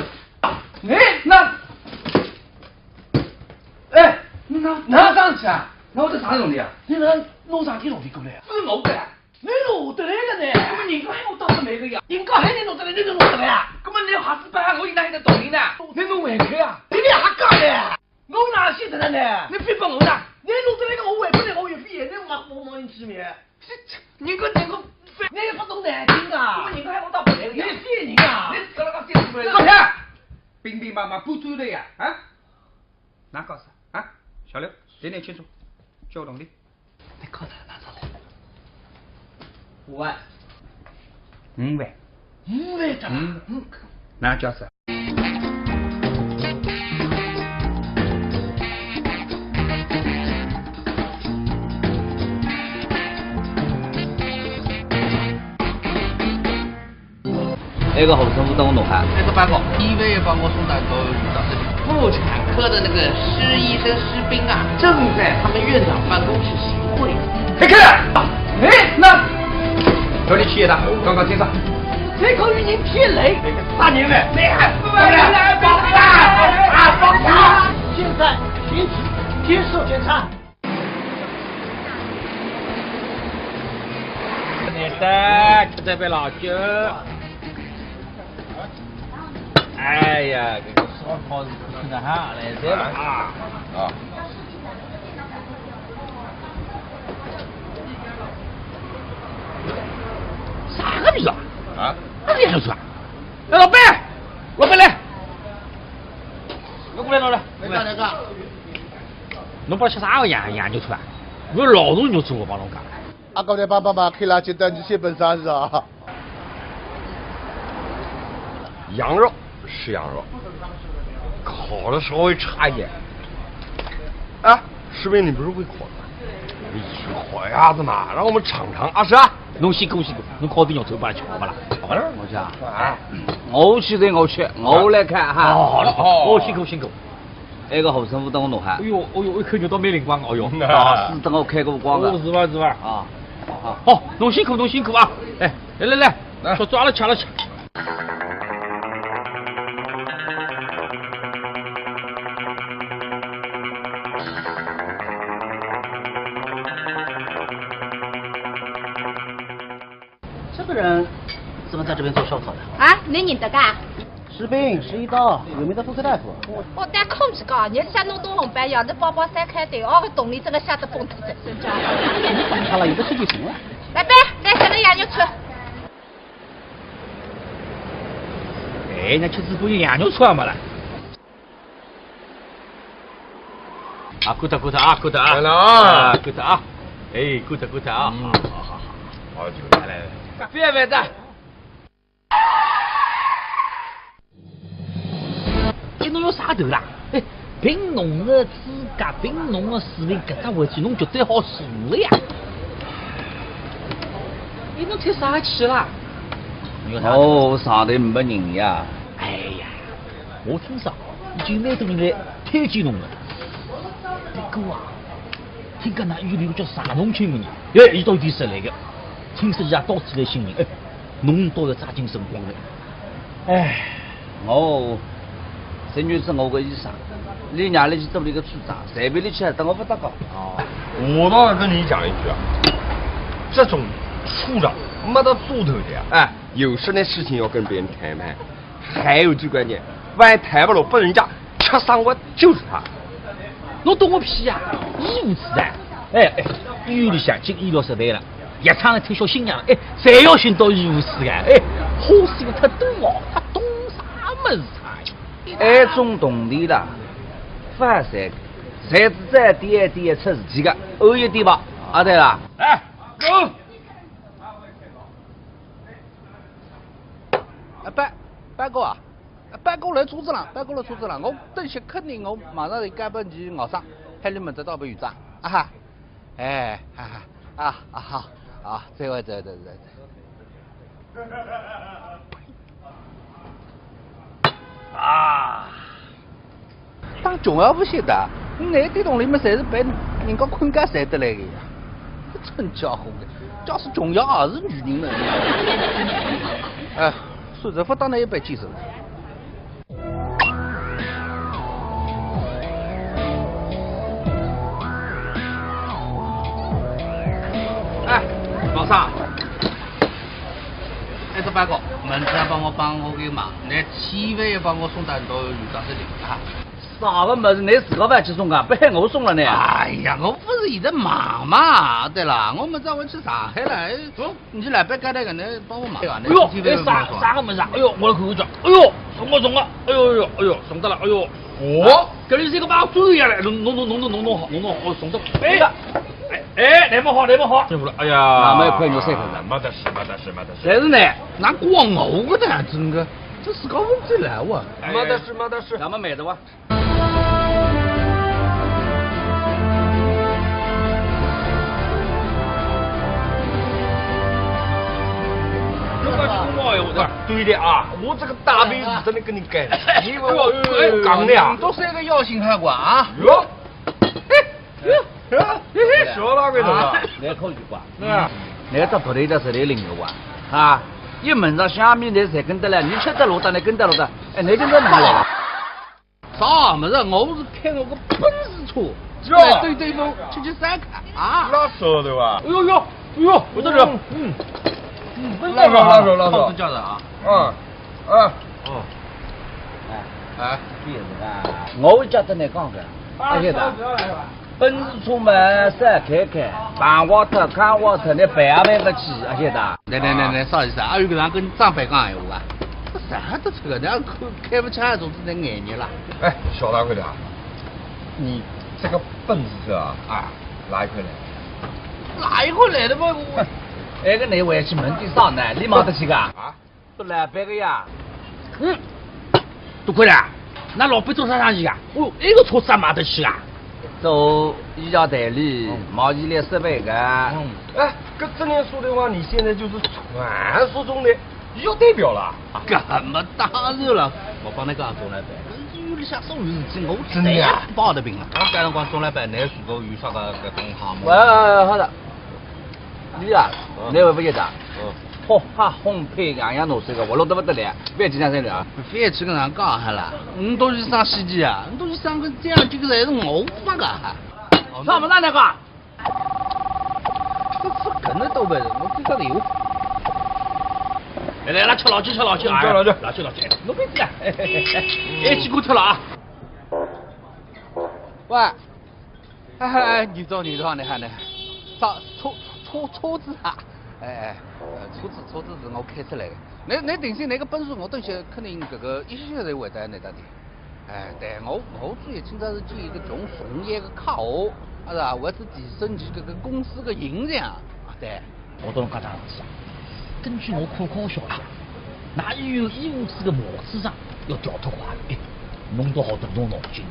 [SPEAKER 3] 那上去啊？
[SPEAKER 1] 那我这啥用的呀？
[SPEAKER 3] 你那弄啥给弄的过来啊？
[SPEAKER 1] 不是我的，
[SPEAKER 3] 你弄得来个呢？
[SPEAKER 1] 那么人家喊我当什么个呀？
[SPEAKER 3] 人家喊你弄得来，你就弄得来啊？
[SPEAKER 1] 那么你还是把我应该还得懂你呢？
[SPEAKER 3] 你弄外开啊？你还干呢？我哪晓得了呢？
[SPEAKER 1] 你别帮我呢？
[SPEAKER 3] 你弄得来个我外不来，我有毕业，你我莫名其妙。
[SPEAKER 1] 你也
[SPEAKER 3] 不懂南京啊！
[SPEAKER 1] 人家喊我当不来个呀？
[SPEAKER 3] 你骗人啊！
[SPEAKER 1] 你搞那个骗出来的。
[SPEAKER 2] 老天，兵兵马马不走的呀！啊，哪搞事啊？小刘，点清楚，交通的。
[SPEAKER 3] 你搞的哪上来
[SPEAKER 2] ？5万。5万。
[SPEAKER 3] 5万的。
[SPEAKER 2] 哪叫啥？
[SPEAKER 1] 那个后生不等我弄哈。
[SPEAKER 2] 那个报告，1位把我送到这里。妇产科的那个施医生施兵啊，正在他们院长办公室行贿。
[SPEAKER 3] 开看！那
[SPEAKER 2] 这里企业的，刚刚介绍。
[SPEAKER 3] 这口语音骗雷，
[SPEAKER 2] 大年们，
[SPEAKER 3] 你还不来报答？报答！现在停止接受检查。
[SPEAKER 5] 你的吃这杯老酒。哎呀，这个烧烤是可的哈，来这了啊！
[SPEAKER 3] 啥个味道？
[SPEAKER 5] 啊？
[SPEAKER 3] 哪里看出啊？哎，老板来！
[SPEAKER 5] 我过来，
[SPEAKER 3] 哪个？
[SPEAKER 5] 侬不吃啥个羊肉串？我老多肉吃我帮侬讲。
[SPEAKER 4] 啊，刚才爸爸开垃圾袋，你写本啥子啊？
[SPEAKER 9] 羊肉是羊肉，烤的稍微差一点。啊，士兵，你不是会烤吗？你去烤鸭子嘛，让我们尝尝啊！是啊，
[SPEAKER 5] 侬辛苦，侬烤点肉头把它吃好不啦？
[SPEAKER 1] 好了，我讲，我去，我来看哈。
[SPEAKER 5] 好，辛苦。
[SPEAKER 1] 那个后生等我弄哈。
[SPEAKER 5] 哎呦，一口肉倒蛮灵光哦哟。
[SPEAKER 1] 是等我开个光的。
[SPEAKER 5] 是吧？啊。好，侬辛苦啊！哎，来，小抓了吃。
[SPEAKER 3] 这个人怎么在这边做烧烤的？
[SPEAKER 7] 啊，你认得噶？
[SPEAKER 3] 士兵11刀，有名的妇科大夫。
[SPEAKER 7] 我带空气高，日下弄东红白羊的包3开队，个动力真的吓得崩脱的，真的。
[SPEAKER 3] 好了，有的吃就行了。
[SPEAKER 7] 来呗，来下个羊肉串。
[SPEAKER 5] 哎，那吃直播有羊肉串没了？啊，过头啊！
[SPEAKER 9] 来了啊！
[SPEAKER 5] 过头啊！哎，过头啊！
[SPEAKER 9] 好久来。
[SPEAKER 5] 别的。这侬有啥头啦？哎，凭侬的资格，凭侬的水平，搿只回去侬绝对好输了呀！
[SPEAKER 2] 你侬才啥去啦？
[SPEAKER 1] 哦，上头没人呀。
[SPEAKER 5] 哎呀，我听说已经蛮多人来推荐侬了。这个啊，听讲那院里有叫啥农村的人，伊到底是来的？听说伊也到处来寻人，侬倒要抓紧辰光了。
[SPEAKER 1] 哎，我这女是我个医生，你娘里去做了一个处长，随便你去等我不得搞。
[SPEAKER 9] 哦，我倒要跟你讲一句啊，这种处长没得做头的呀，哎，有事的事情要跟别人谈判，还有最关键，万一谈不拢，被人家吃伤我就是他。
[SPEAKER 5] 侬懂我屁呀！医务处长，哎，医院里向进医疗设备了。夜场推销新娘，侪要寻到医务室个，花钱个太多哦，他懂啥么子他？
[SPEAKER 1] 爱种动地啦，发财，才子在点出事体个，偶一点吧，啊对啦。
[SPEAKER 5] 哎，走。
[SPEAKER 2] 班哥啊，班哥来车子了，我等歇肯定我马上就赶奔去熬上，海里门得到不院长，啊哈，哎，哈哈，啊好。啊，这位。啊！当重要不晓得，那点洞里面侪是被人家困觉晒得来的呀，真家伙的，假使重要也是女人们。哎，算这副当然一杯精神。哎。老三，这班哥，明天帮我个忙，你千万要帮我送到院长这里啊！
[SPEAKER 1] 啥个么子？你自个饭去送啊？不喊我送了呢？
[SPEAKER 2] 哎呀，我不是现在忙嘛，对了，我们这回去上海了，你来别干那个，你帮我忙。
[SPEAKER 5] 哎呦，啥个么子？哎呦，我来看看着，哎呦，送啊！哎呦，送得了，哎呦，哦，这里是个把猪一样的，弄好，送得了。哎，那么好，辛苦了。哎呀，
[SPEAKER 1] 那么一块牛3块的，
[SPEAKER 9] 没得事。
[SPEAKER 1] 但是呢，
[SPEAKER 2] 那光我个的，真的，这是个问题来哇。
[SPEAKER 9] 没得事。
[SPEAKER 1] 咱们买的哇。
[SPEAKER 9] 对的啊，我这个大辈子真的跟你干，你以为我讲的呀？
[SPEAKER 2] 都是一个要心海关啊。
[SPEAKER 9] 哟。小大鬼头啊！
[SPEAKER 1] 来考虑qua，那个不对的是来领的哇，啊，一门上下面你才跟得了，你吃得落的，你跟得落的，哎，你跟得哪来？
[SPEAKER 2] 啥么子？我是开我个奔驰车，对方去3看啊！
[SPEAKER 9] 那说的吧？
[SPEAKER 5] 哎呦，我这是，
[SPEAKER 9] 拉手，
[SPEAKER 2] 套子叫的啊！
[SPEAKER 1] 哎，别是啊，我觉得你讲的，而且的。奔驰出门3开，办瓦特、看瓦特，你办不起，而且的。
[SPEAKER 2] 来，啥意思啊？还有个人跟长辈讲闲话啊？这啥子车？人家开不起来，总是在眼你了。
[SPEAKER 9] 哎，小大哥的，你这个奔驰车啊，哪一块来？
[SPEAKER 2] 哪一块来的嘛？
[SPEAKER 1] 那个你回去门店上呢，你买得起个？啊，都200个呀。
[SPEAKER 5] 多亏了，那老板做啥生意啊？那个车子还买得起啊？
[SPEAKER 1] 做医药代理，毛医疗设备个。
[SPEAKER 9] 哎，这样说的话，你现在就是传说中的医药代表了。
[SPEAKER 2] 那么当然了，我帮你讲钟老板，医院里向所有事情我真的包得平了。赶上光钟老板，你如果有啥个种项目？
[SPEAKER 1] 好的。你啊，你会不晓得？烘焙样东西个，我弄得不得了，别经常这样。
[SPEAKER 2] 别去跟人讲哈啦，你都去上西机啊，你都去上个这样这个才是我发个哈。
[SPEAKER 1] 上么那个？
[SPEAKER 2] 这可能都不是，我最少得有。
[SPEAKER 5] 来，吃老鸡，侬别吃了，一起给我吃了啊！
[SPEAKER 2] 喂，你走，你看呢？上车子啊！车子是我开出来的。你定心那个本事，我等些肯定这个一些人会带那的。但我主要今朝是建一个从从业的客户，是吧？为是提升这个公司的形象。对。
[SPEAKER 5] 我懂搿桩事体啊。根据我可考消息，那医院医务处的模处长要调脱话，弄到好动动脑筋。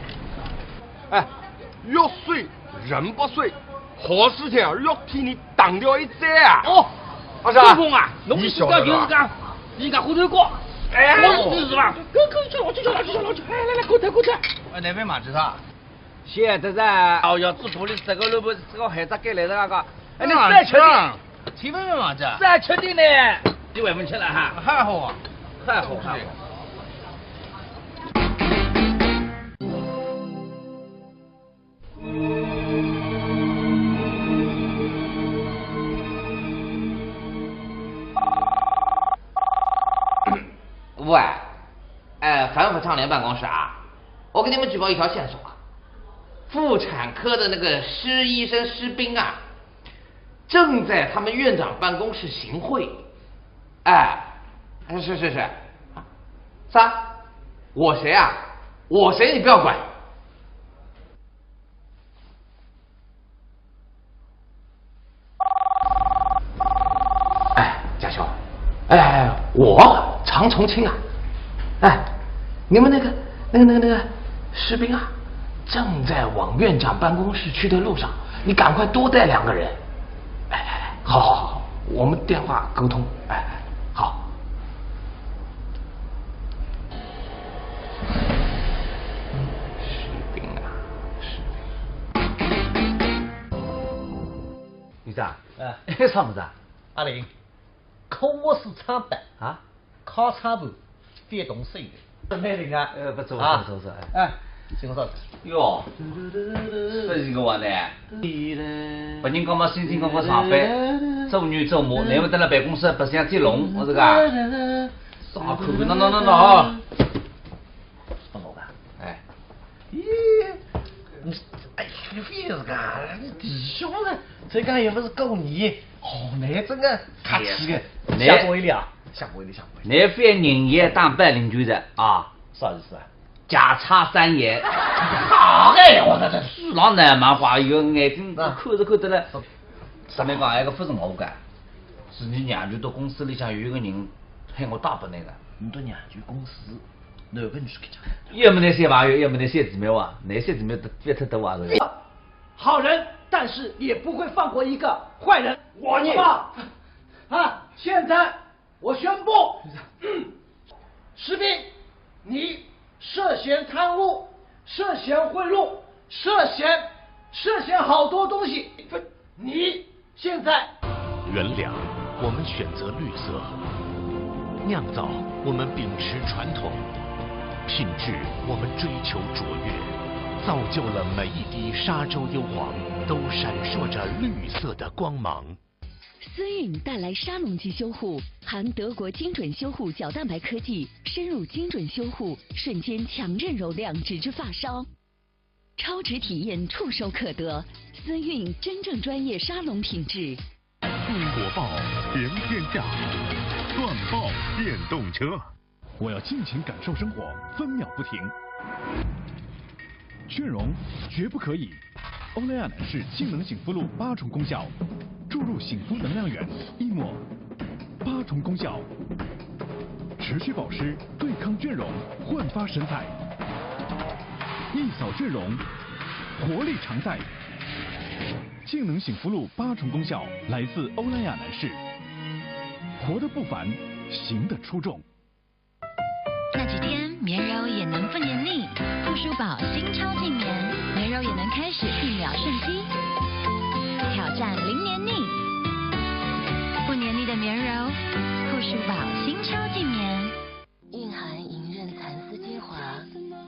[SPEAKER 9] 要睡人不睡，好事情要替你挡掉一灾啊！
[SPEAKER 3] 阿啥？
[SPEAKER 6] 风啊，侬是讲就是讲，人家后头高，哎，我是吧？我去，哎，来，过来。
[SPEAKER 3] 那边嘛知道？现在噻，哦哟，做多的这个萝卜，这个孩子给来的那个，哎，你再确定？
[SPEAKER 6] 体温嘛这？
[SPEAKER 3] 再确定呢？你外面去了哈？
[SPEAKER 6] 还好啊，
[SPEAKER 3] 还好。
[SPEAKER 6] 喂，反腐倡廉办公室啊，我给你们举报一条线索啊，妇产科的那个施医生施兵啊，正在他们院长办公室行贿。是，啥？我谁啊？我谁你不要管。家兄，我常重庆啊，你们那个士兵啊，正在往院长办公室去的路上，你赶快多带2个人。好，我们电话沟通。好。士兵啊，
[SPEAKER 5] 女子啊，啥么子啊？阿玲，空卧室长板啊，靠窗板，电动手的，蛮灵啊。不错。请我啥子？
[SPEAKER 1] 哟，这是个话呢。不人讲嘛，辛辛苦苦上班，周日周末，难不得来办公室白相天龙，我这个。啥口味？喏。
[SPEAKER 5] 不老板。
[SPEAKER 3] 你非是个，你弟兄呢？这个又不是过年，那真个客气的，
[SPEAKER 5] 下播一了。
[SPEAKER 1] 那番人也当班领军的啊？
[SPEAKER 5] 啥意思啊？
[SPEAKER 1] 假插3言。我这书上难漫画，有眼睛看着了。上面讲那个不是我干，是你娘舅到公司里向有一个人喊我打不那个。
[SPEAKER 5] 你到娘舅公司，哪个女去讲？
[SPEAKER 1] 要么那些朋友，要么那些姊妹哇，那些姊妹别太多啊！
[SPEAKER 3] 好人，但是也不会放过一个坏人。现在我宣布，士兵，你涉嫌贪污，涉嫌贿赂，涉嫌好多东西。你现在
[SPEAKER 10] 原谅，我们选择绿色；酿造，我们秉持传统；品质，我们追求卓越，造就了每一滴沙洲幽黄都闪烁着绿色的光芒。
[SPEAKER 11] 思韵带来沙龙级修护，含德国精准修护角蛋白科技，深入精准修护，瞬间强韧柔亮，直至发梢，超值体验触手可得。思韵真正专业沙龙品质。
[SPEAKER 16] 中国报行天下，断报电动车。
[SPEAKER 12] 我要尽情感受生活，分秒不停。雀绒绝不可以。欧莱雅男士氢能醒肤露8重功效，注入醒肤能量源一抹，8重功效，持续保湿，对抗倦容，焕发神采，一扫倦容，活力常在。氢能醒肤露8重功效来自欧莱雅男士，活得不凡，行得出众。
[SPEAKER 11] 那几天棉柔也能不黏腻，护舒宝新超净棉，棉柔也能开始1秒瞬息，挑战零黏腻，不黏腻的棉柔，护舒宝新超净棉，
[SPEAKER 13] 蕴含银刃蚕丝精华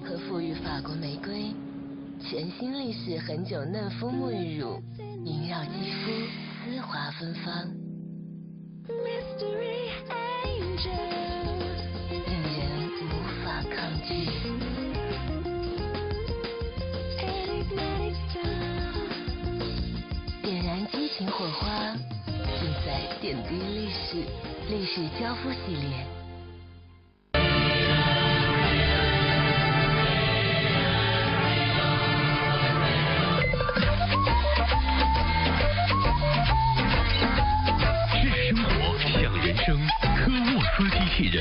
[SPEAKER 13] 和馥郁法国玫瑰，全新立式很久嫩肤沐浴乳，萦绕肌肤，丝滑芬芳。令人无法抗拒。点燃激情火花，尽在点滴立式，立式胶敷系列。
[SPEAKER 10] 是生活，像人生，科沃斯机器人。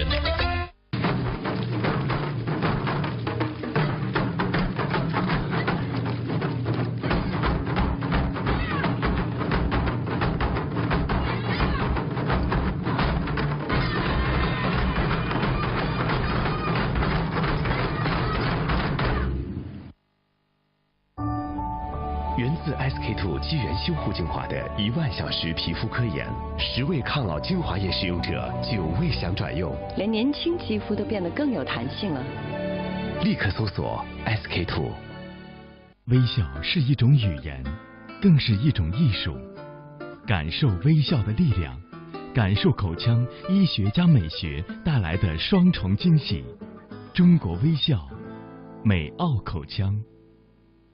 [SPEAKER 15] 自 SK2 基源修护精华的1万小时皮肤科研，10位抗老精华液使用者9位想转用，
[SPEAKER 14] 连年轻肌肤都变得更有弹性了。
[SPEAKER 15] 立刻搜索 SK2。微笑是一种语言，更是一种艺术。感受微笑的力量，感受口腔医学加美学带来的双重惊喜。中国微笑，美奥口腔。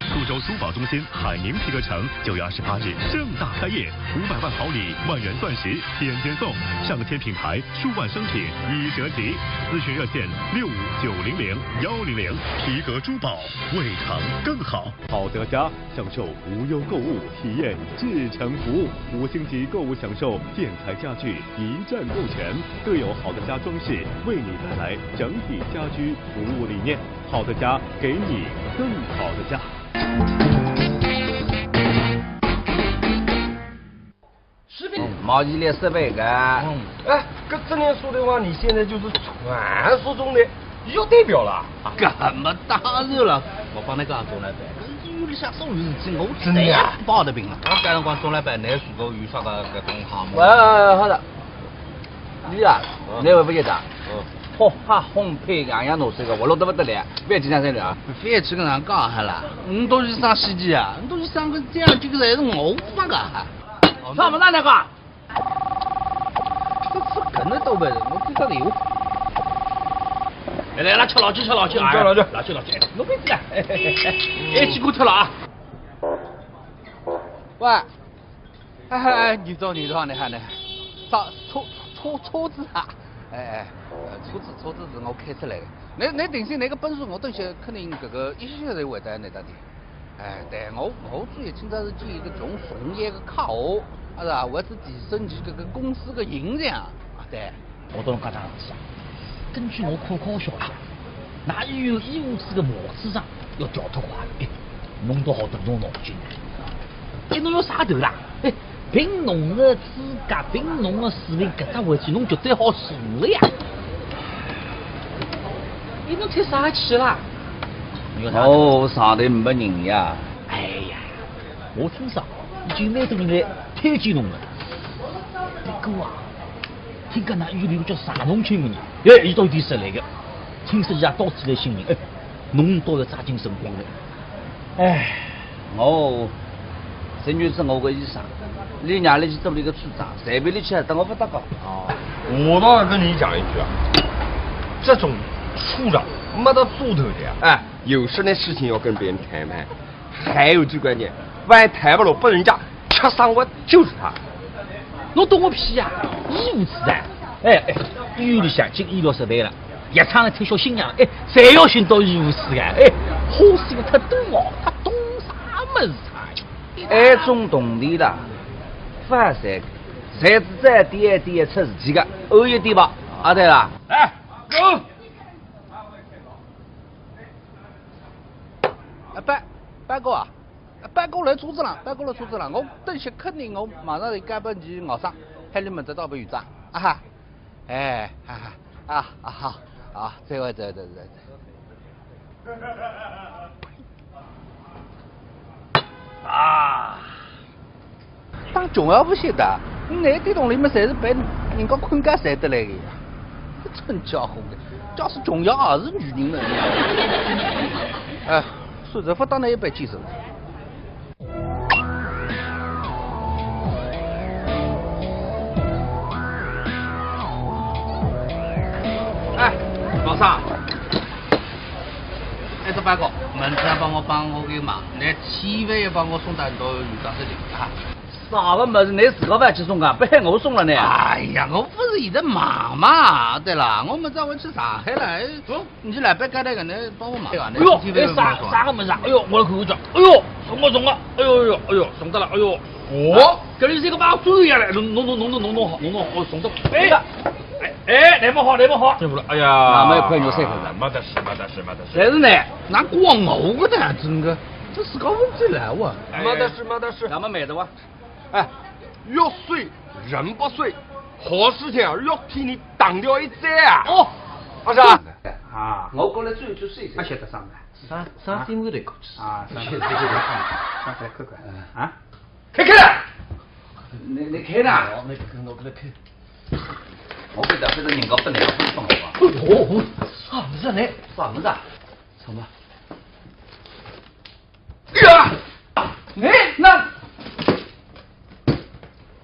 [SPEAKER 16] 苏州珠宝中心海宁皮革城9月28日盛大开业，500万好礼，10000元钻石，天天送，上千品牌，数万商品1折起。咨询热线65900-100，皮革珠宝，为糖更好。好德家享受无忧购物，体验至诚服务，5星级购物享受建材家具一站购全，更有好的家装饰为你带来整体家居服务理念。好的家，给你更好的家。
[SPEAKER 3] 食品
[SPEAKER 1] 毛衣列设备个。
[SPEAKER 9] 哎，这年说的话，你现在就是传说中的药代表了。
[SPEAKER 2] 干嘛当然了，我帮你讲钟老板，有里向种事体，我
[SPEAKER 9] 真的呀
[SPEAKER 2] 不好的病了。搿辰光钟老板，你如果有啥个搿种项目？
[SPEAKER 1] 好的。你啊，你会不记得？烘哈烘焙样样弄这个，我弄得不得了，别经常在聊。
[SPEAKER 2] 别去跟人讲哈啦，你都是上西机啊，你都是上个这样这个才是我发个哈。
[SPEAKER 1] 上不上那个？
[SPEAKER 2] 这可能都不是，我这个有。
[SPEAKER 3] 来，吃老鸡，
[SPEAKER 9] 吃老鸡，
[SPEAKER 3] 弄杯子啊！哎，几股吃了啊！
[SPEAKER 2] 喂，哎，你走，你看呢？啥车子啊？车子是我开出来的。你定性那个本事，我等些肯定搿个一些人会在那搭的。哎，对，我主要今朝是建一个从从业个卡号，是吧？为是提升其搿个公司个形象。对。
[SPEAKER 5] 我到侬讲桩事体啊，根据我可靠消息，那医院医务处的毛处长要调脱快，侬倒好动动脑筋。侬要啥头啦？凭侬的资格，凭侬的水平，搿只回去侬绝对好做的呀！侬才啥气啦？
[SPEAKER 1] 哦，上头没人呀！
[SPEAKER 5] 哎呀，我听说已经蛮多人来推荐侬了。这个啊，听讲那医院里叫啥农村的人，伊到底是来的？听说伊也到处来寻人，侬倒要抓紧成功了。
[SPEAKER 1] 陈女士，我个医生，你娘里去做了一个处长，随便你去，等我不得搞。
[SPEAKER 9] 我倒要跟你讲一句啊，这种处长没得做头的呀！哎，有事的事情要跟别人谈判，还有最关键，万一谈不拢，被人家吃伤我就是他。
[SPEAKER 5] 侬懂我屁呀！医务处长，医院里向进医疗设备了，药厂里推销新样，侪要寻到医务处的，花钱的太多哦，他懂啥么子他？
[SPEAKER 1] 爱种动地的，发财，才是在点出事体的，偶一点吧，对啦。
[SPEAKER 3] 来，走。
[SPEAKER 2] 班哥啊，班哥来车子了，我等些肯定我马上就赶奔去熬上，海里门得到不院长啊哈，好，再会。啊！当重要不晓得，那点洞里面侪是被人家困觉晒得来的呀，真家伙的，假使重要也是女人了。哎，孙子福当然一杯接受。哎，老三。这班哥，明天帮我个忙，你千万要帮我送到院长这里啊！
[SPEAKER 1] 啥个么子？你自个不要去送啊？不喊我送了呢？
[SPEAKER 2] 哎呀，我不是现在忙嘛？对了，我们这回去上海了，你去来北干那个，你帮我忙。哎
[SPEAKER 5] 呦，啥个么子？哎呦，我来看看叫，哎呦，送了，哎呦，送到了，哎呦，这里是个把猪一样的，弄好，送到，来不好，辛苦了，哎呀，
[SPEAKER 1] 那么一块牛塞口子，
[SPEAKER 9] 没得事。
[SPEAKER 1] 谁是呢？
[SPEAKER 2] 那光我的真的，这是个问题来哇！
[SPEAKER 9] 没得事，
[SPEAKER 1] 咱们买的哇。
[SPEAKER 9] 哎，越睡人不睡，好事情啊，要替你挡掉一灾啊！
[SPEAKER 1] 哦，
[SPEAKER 9] 不是啊？
[SPEAKER 2] 啊，
[SPEAKER 1] 我过来最岁
[SPEAKER 2] 他晓得啥么？
[SPEAKER 5] 啥地方都搞
[SPEAKER 2] 啊，上来看看啊，
[SPEAKER 1] 开了，你开了，
[SPEAKER 5] 那我给他开。
[SPEAKER 1] 我觉得人家不能放我吧。
[SPEAKER 5] 哦，啥么子呢？
[SPEAKER 1] 啥么子？什么？
[SPEAKER 3] 呀！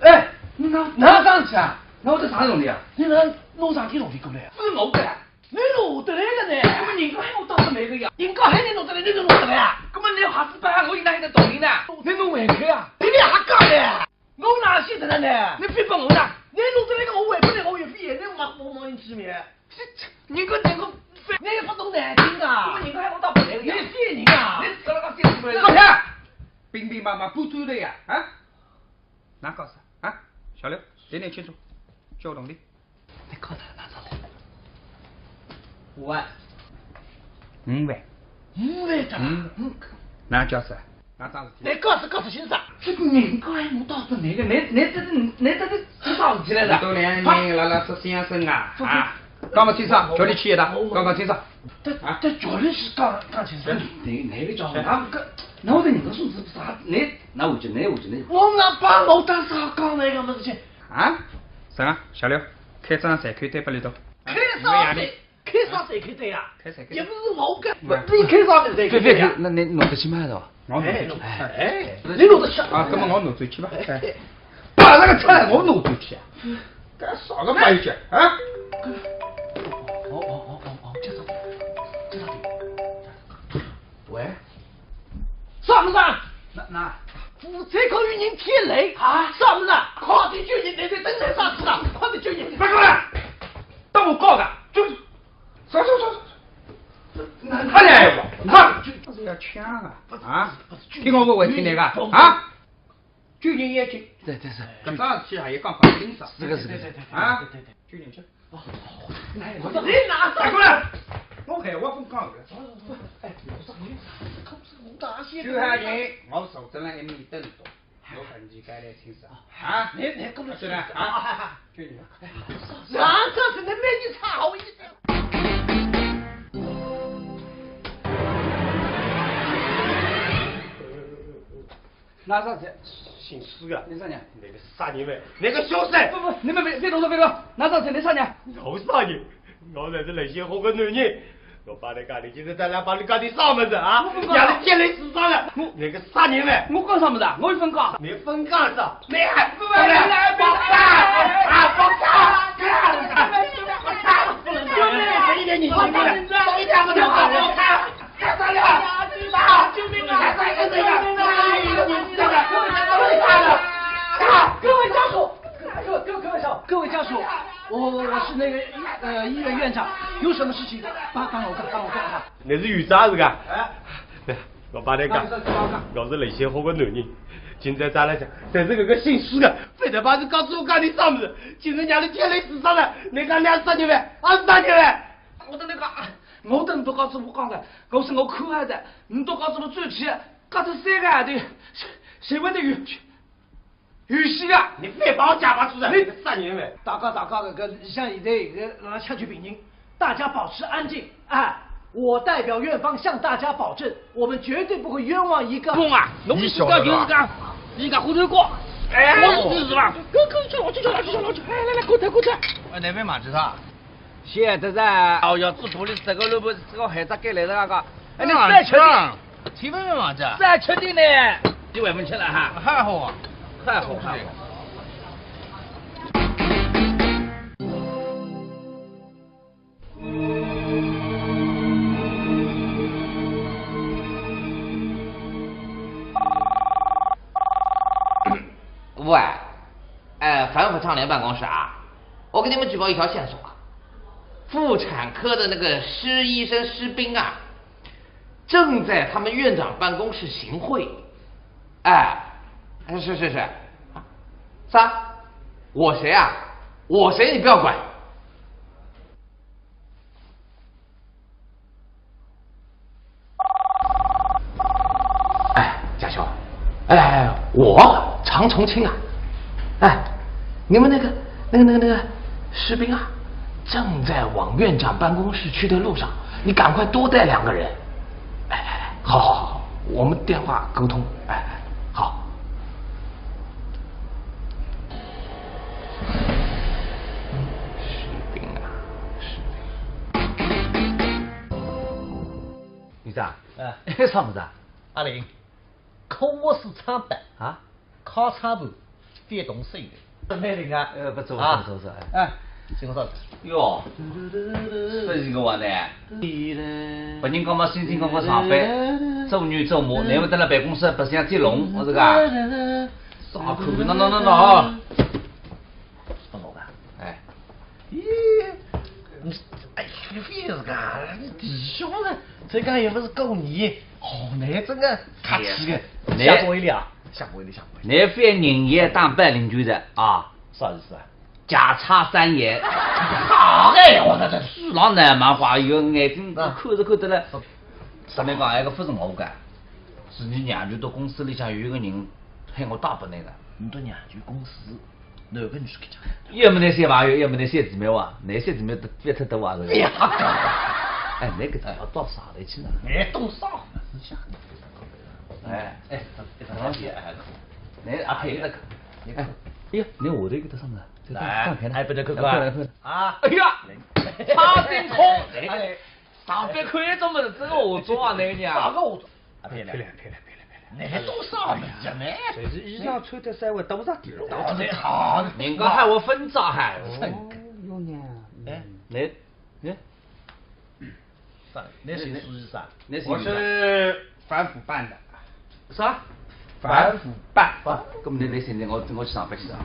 [SPEAKER 3] 哎，那上去啊？那我这啥用的啊？
[SPEAKER 5] 你那弄啥给弄的过来啊？
[SPEAKER 3] 不是我的，
[SPEAKER 5] 你弄得来的呢？
[SPEAKER 3] 那么人家喊我当时那个呀？人家喊你弄得来，你就弄得来啊？那么你还是办我哪有得道理呢？你弄回去啊？你还讲呢？我哪晓得了呢？你非帮我呢？你弄得来个我还不来，我也非也我冒你前面。人家你也不懂难听啊！人家喊我当不来个呀？你骗人啊！你搞了个电视台，老天，兵兵马马不走的呀？啊？
[SPEAKER 2] 哪搞事啊？小刘，点点清楚，交通的。
[SPEAKER 5] 你搞他哪着
[SPEAKER 3] ？5万。
[SPEAKER 2] 5万。
[SPEAKER 5] 5万的。
[SPEAKER 2] 哪叫啥？哪桩事体？
[SPEAKER 3] 你告诉先生，这个人家喊我当时那个，你这是啥事体来着？
[SPEAKER 2] 都2年了，这先生啊啊！刚刚清爽，叫你去一趟，刚刚清爽。
[SPEAKER 3] 这叫你去刚清爽。那个叫那我在人家说是啥？那我就。我那把我当啥讲那个么子去？
[SPEAKER 2] 啊？啥？小刘，开张财开单不里头？
[SPEAKER 3] 开啥财？开啥财开单呀？
[SPEAKER 2] 开财
[SPEAKER 3] 也不是我干，你开啥财开单呀？
[SPEAKER 1] 那你弄得起吗？的？
[SPEAKER 2] 我弄得起。
[SPEAKER 3] 你弄得起
[SPEAKER 2] 啊？那么我弄得起吧？
[SPEAKER 3] 把那个出来，我弄得起。
[SPEAKER 2] 干啥个玩意啊？
[SPEAKER 3] 喂，啥么子？那负责考与人天雷啊？啥么子？快点救人！等待啥子啊？快点救人！别过来！当我告的，就走。快点！你看，
[SPEAKER 2] 这是要抢啊！啊！听我不会听那个啊？救人也救。
[SPEAKER 1] 对。
[SPEAKER 2] 搿桩事体啊，也刚好盯上。
[SPEAKER 1] 是个。
[SPEAKER 2] 啊！救人去。
[SPEAKER 3] 你拿啥过来？
[SPEAKER 2] 我跟我不讲的。就喊人，我手整了1米多，我痕迹该来清爽啊！
[SPEAKER 3] 你跟着
[SPEAKER 2] 是的啊！就你。
[SPEAKER 3] 啥子是你没你差好意思？拿啥子？
[SPEAKER 9] 姓施的。
[SPEAKER 3] 你啥人？
[SPEAKER 9] 那个杀人犯，那个小三。
[SPEAKER 3] 不，你们别动手！拿啥子？你啥人？
[SPEAKER 9] 我啥人？我才是那些好个男人。我把你家里今天再来把你家里啥么子啊？让你天雷死伤了！那个杀人犯，
[SPEAKER 3] 我讲啥么子？我有分岗。
[SPEAKER 9] 你分岗是？
[SPEAKER 3] 你还不来？放开！放开！救命！这一点你救命！这一点我就放开！干啥了？救命啊！干这个！各位家属，我是那个医院院长，有什么事情帮我干哈？
[SPEAKER 9] 你是院长是个？哎，我把你讲，我是那些好个男人，今天咱来讲，但是这个姓施的，非得把你告诉我干你啥么子？今天让你天雷死伤了，你讲2杀人犯，2杀人犯？
[SPEAKER 3] 我等那个，我等你都告诉我讲的，我是我口孩子，你都告诉我最起，刚才3个孩子，谁问的有戏啊！
[SPEAKER 9] 你别把我假发出来！你杀人犯！
[SPEAKER 3] 大家像现在让抢救病人，大家保持安静。哎，我代表院方向大家保证，我们绝对不会冤枉一个。公啊，
[SPEAKER 5] 你晓得吧？
[SPEAKER 3] 你个胡头哥，哎，我是吧？go，去，来，过来。
[SPEAKER 5] 哎，那边嘛知道？
[SPEAKER 3] 现在噻，哦哟，这玻璃这个萝卜这个孩子给来的那个，哎，你再确定？
[SPEAKER 5] 体温嘛这？
[SPEAKER 3] 再确定呢？1万分钱了哈？
[SPEAKER 5] 还好啊。
[SPEAKER 3] 太好。
[SPEAKER 6] 喂，反腐倡廉办公室啊，我给你们举报一条线索啊，妇产科的那个施医生施兵啊，正在他们院长办公室行贿。是，啥？我谁啊？我谁你不要管。贾兄，我常重庆啊，你们那个士兵啊，正在往院长办公室去的路上，你赶快多带2个人。哎，好，我们电话沟通。哎，好。士兵啊，士兵。
[SPEAKER 1] 女子啊，
[SPEAKER 5] 哎，
[SPEAKER 1] 啥么子啊？
[SPEAKER 5] 阿玲，空卧室长板
[SPEAKER 1] 啊，
[SPEAKER 5] 靠窗户，电动手的。美玲啊，
[SPEAKER 1] 不走，
[SPEAKER 5] 哎，请我上。
[SPEAKER 1] 哟，这是个话呢。别人讲嘛，星期五上班，周日周末，难不得辣办公室白相接龙，我这个。啥口？喏。
[SPEAKER 5] 不弄的。
[SPEAKER 1] 哎。
[SPEAKER 5] 咦，哎，你非是个，你弟兄呢？这个又不是过年，哦，那真个客气的，下不为了，下不为了。
[SPEAKER 1] 你非人爷当班领军的啊？
[SPEAKER 5] 啥意思啊？
[SPEAKER 1] 假插3言。
[SPEAKER 5] 好哎，我这
[SPEAKER 1] 书上难嘛话，有眼睛看得了。上面讲那个不是我干，是你娘舅到公司里向有一个人喊我打不那个。
[SPEAKER 5] 你到娘舅公司，哪个女婿去讲？
[SPEAKER 1] 要么那3朋友，要么那3姊妹哇，那3姊妹都别特多哇是。哎，那个要到啥里去呢？
[SPEAKER 5] 哎，多少？
[SPEAKER 1] 哎，老姐，那阿佩那个，哎呀，你下头一个到什么？
[SPEAKER 5] 来，还不得看
[SPEAKER 1] 啊！哎呀，差真空！哎，上班看那种么子，这个化妆啊，那个娘。
[SPEAKER 5] 哪个化妆？啊，
[SPEAKER 9] 漂亮！
[SPEAKER 5] 那多少嘛？
[SPEAKER 9] 这是衣裳穿的稍微多少点了？
[SPEAKER 5] 当然好，
[SPEAKER 1] 人家喊我分账还。
[SPEAKER 9] 有娘。
[SPEAKER 1] 哎，那
[SPEAKER 5] 谁属于啥？
[SPEAKER 9] 我是反腐办的。
[SPEAKER 1] 啥？
[SPEAKER 9] 反腐办。
[SPEAKER 1] 咁你现在我去上班去啊？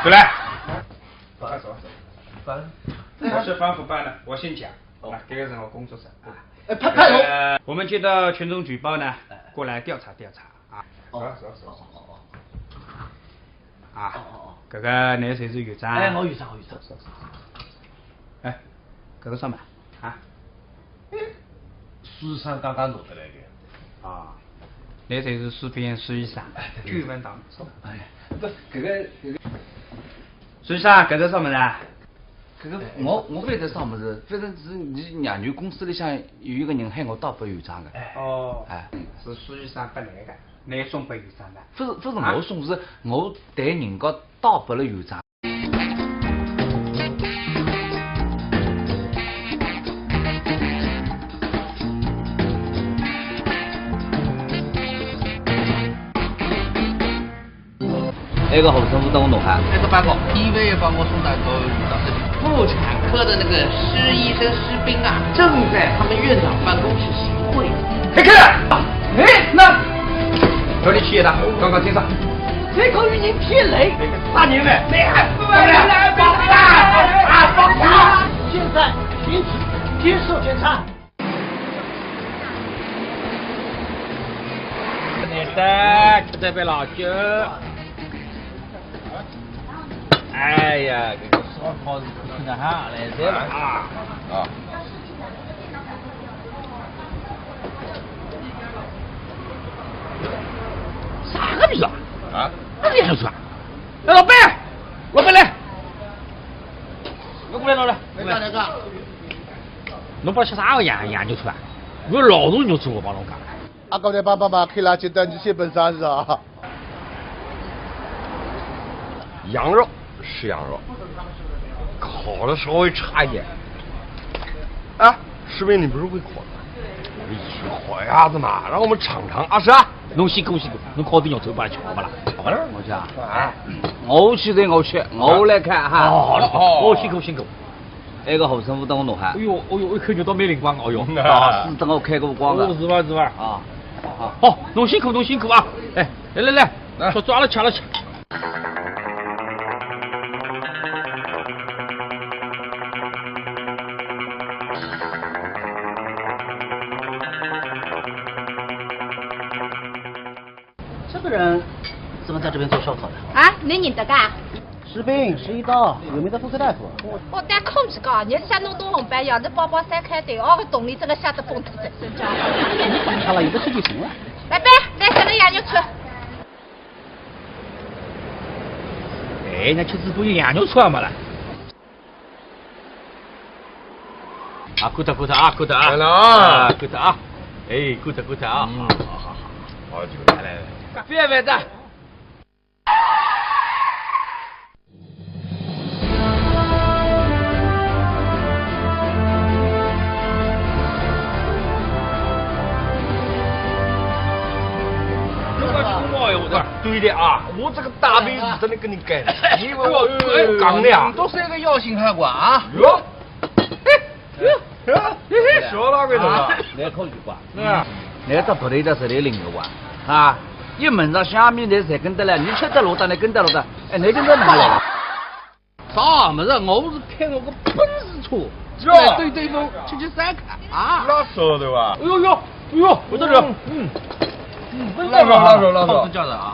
[SPEAKER 9] 对了。我是反腐办的，我姓蒋。这个是我工作室啊。我们接到群众举报呢，过来调查啊。啊，这个你谁是院长？
[SPEAKER 5] 哎，我院长。
[SPEAKER 9] 哎，这个什么啊？
[SPEAKER 5] 书上刚刚弄的那个。
[SPEAKER 9] 啊，你谁是士兵实习生？据闻当中。
[SPEAKER 1] 哎，不，这个。
[SPEAKER 9] 实习生，这个什么呢？
[SPEAKER 1] 这个我非得啥么子，反正是你娘舅公司里向有一个人喊我当拨院长的。
[SPEAKER 9] 哦。哎，是实习生不来的，你送拨院长的。
[SPEAKER 1] 不是我送，是我带人家当拨了院长。那个后生不等我弄哈。
[SPEAKER 2] 那个报告，医院也帮我送到个院长这里。妇产科的那个施医生施兵啊，正在他们院长办公室行贿。
[SPEAKER 3] 黑客！哎，那这里企业的刚刚听上，这个与您骗雷，大年们，你还不来报答啊？报答！
[SPEAKER 5] 现在停止接受检查。
[SPEAKER 3] 你的这杯老酒。哎呀，这个烧烤是吃的哈，来这了啊！
[SPEAKER 5] 啥个逼啊？哪里出啊？
[SPEAKER 3] 哎，老板来，我过来老了。
[SPEAKER 5] 哪个？
[SPEAKER 3] 侬把吃啥个研究出来？我老多牛吃我帮侬干。
[SPEAKER 4] 啊，刚才爸爸开垃圾袋，你写本啥子啊？
[SPEAKER 9] 羊肉是羊肉，烤的稍微差一点。啊，士兵，你不是会烤的？我一去烤鸭子嘛，让我们尝尝。啊是啊，
[SPEAKER 3] 侬辛苦，侬烤点牛肉把它吃好不啦？
[SPEAKER 1] 好了，我讲，我去，我来看哈。
[SPEAKER 3] 哦，辛苦。
[SPEAKER 1] 那个后生不等我弄哈。
[SPEAKER 3] 哎呦，一口牛到没灵光，哎呦。
[SPEAKER 1] 是等我开个光了。
[SPEAKER 3] 是吧？啊。好，侬辛苦啊！哎，来，说抓了抢了去。
[SPEAKER 5] 这个人怎么在这边做烧烤的？
[SPEAKER 7] 啊，你认得噶？
[SPEAKER 5] 士兵11刀，有没得妇科大夫？
[SPEAKER 7] 我带空气高，日下侬多红班，要是宝宝三开对，个动力真的吓得疯脱的，真叫。
[SPEAKER 5] 好了，有的吃就行了。
[SPEAKER 7] 来呗，来这个羊肉串。
[SPEAKER 3] 哎，那吃只不有羊肉串嘛了。
[SPEAKER 5] 啊，鼓掌鼓掌啊，鼓掌啊！
[SPEAKER 9] 来了啊，
[SPEAKER 5] 鼓掌啊！哎，鼓掌鼓掌啊！
[SPEAKER 9] 好，就来。
[SPEAKER 5] 别别的。
[SPEAKER 9] 对的啊，我这个大杯子真的跟你改的，你以为我刚的呀？
[SPEAKER 2] 都是一个要心汉管啊！
[SPEAKER 9] 哟，小哪个的啊？
[SPEAKER 1] 来考虑吧。那只不对的是来领个哇啊！一门上下面的才跟得来，你吃得落的，你跟得落的，哎，你跟着哪来了？
[SPEAKER 2] 啥么子？我是开我个奔驰车，来对对风去散开啊！
[SPEAKER 9] 那说的吧？
[SPEAKER 5] 哎呦，我这是，
[SPEAKER 9] 拉手，
[SPEAKER 2] 叫的啊！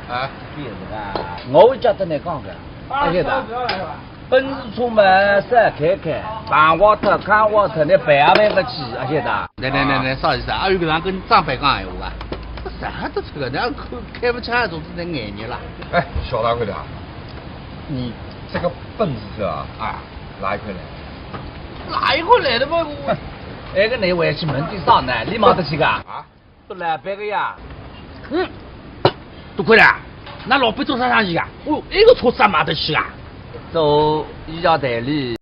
[SPEAKER 1] 哎，就是个，我觉得你讲的，而且的，奔驰车嘛，散开，办瓦特、看瓦特，你白不起，而且的。
[SPEAKER 2] 来，啥意思啊？有个人跟长辈讲闲话啊？啥都这个，人家开不起来，总是在眼你了。
[SPEAKER 9] 哎，小大哥的，你这个奔驰车啊，哪一块来？
[SPEAKER 2] 哪一块来的嘛？
[SPEAKER 1] 那个你回去门对上呢，你买得起个？啊，都来白个呀。
[SPEAKER 5] 多亏了，那老板做啥生意啊？哦，那个车子也买得起啊？
[SPEAKER 1] 做医药代理。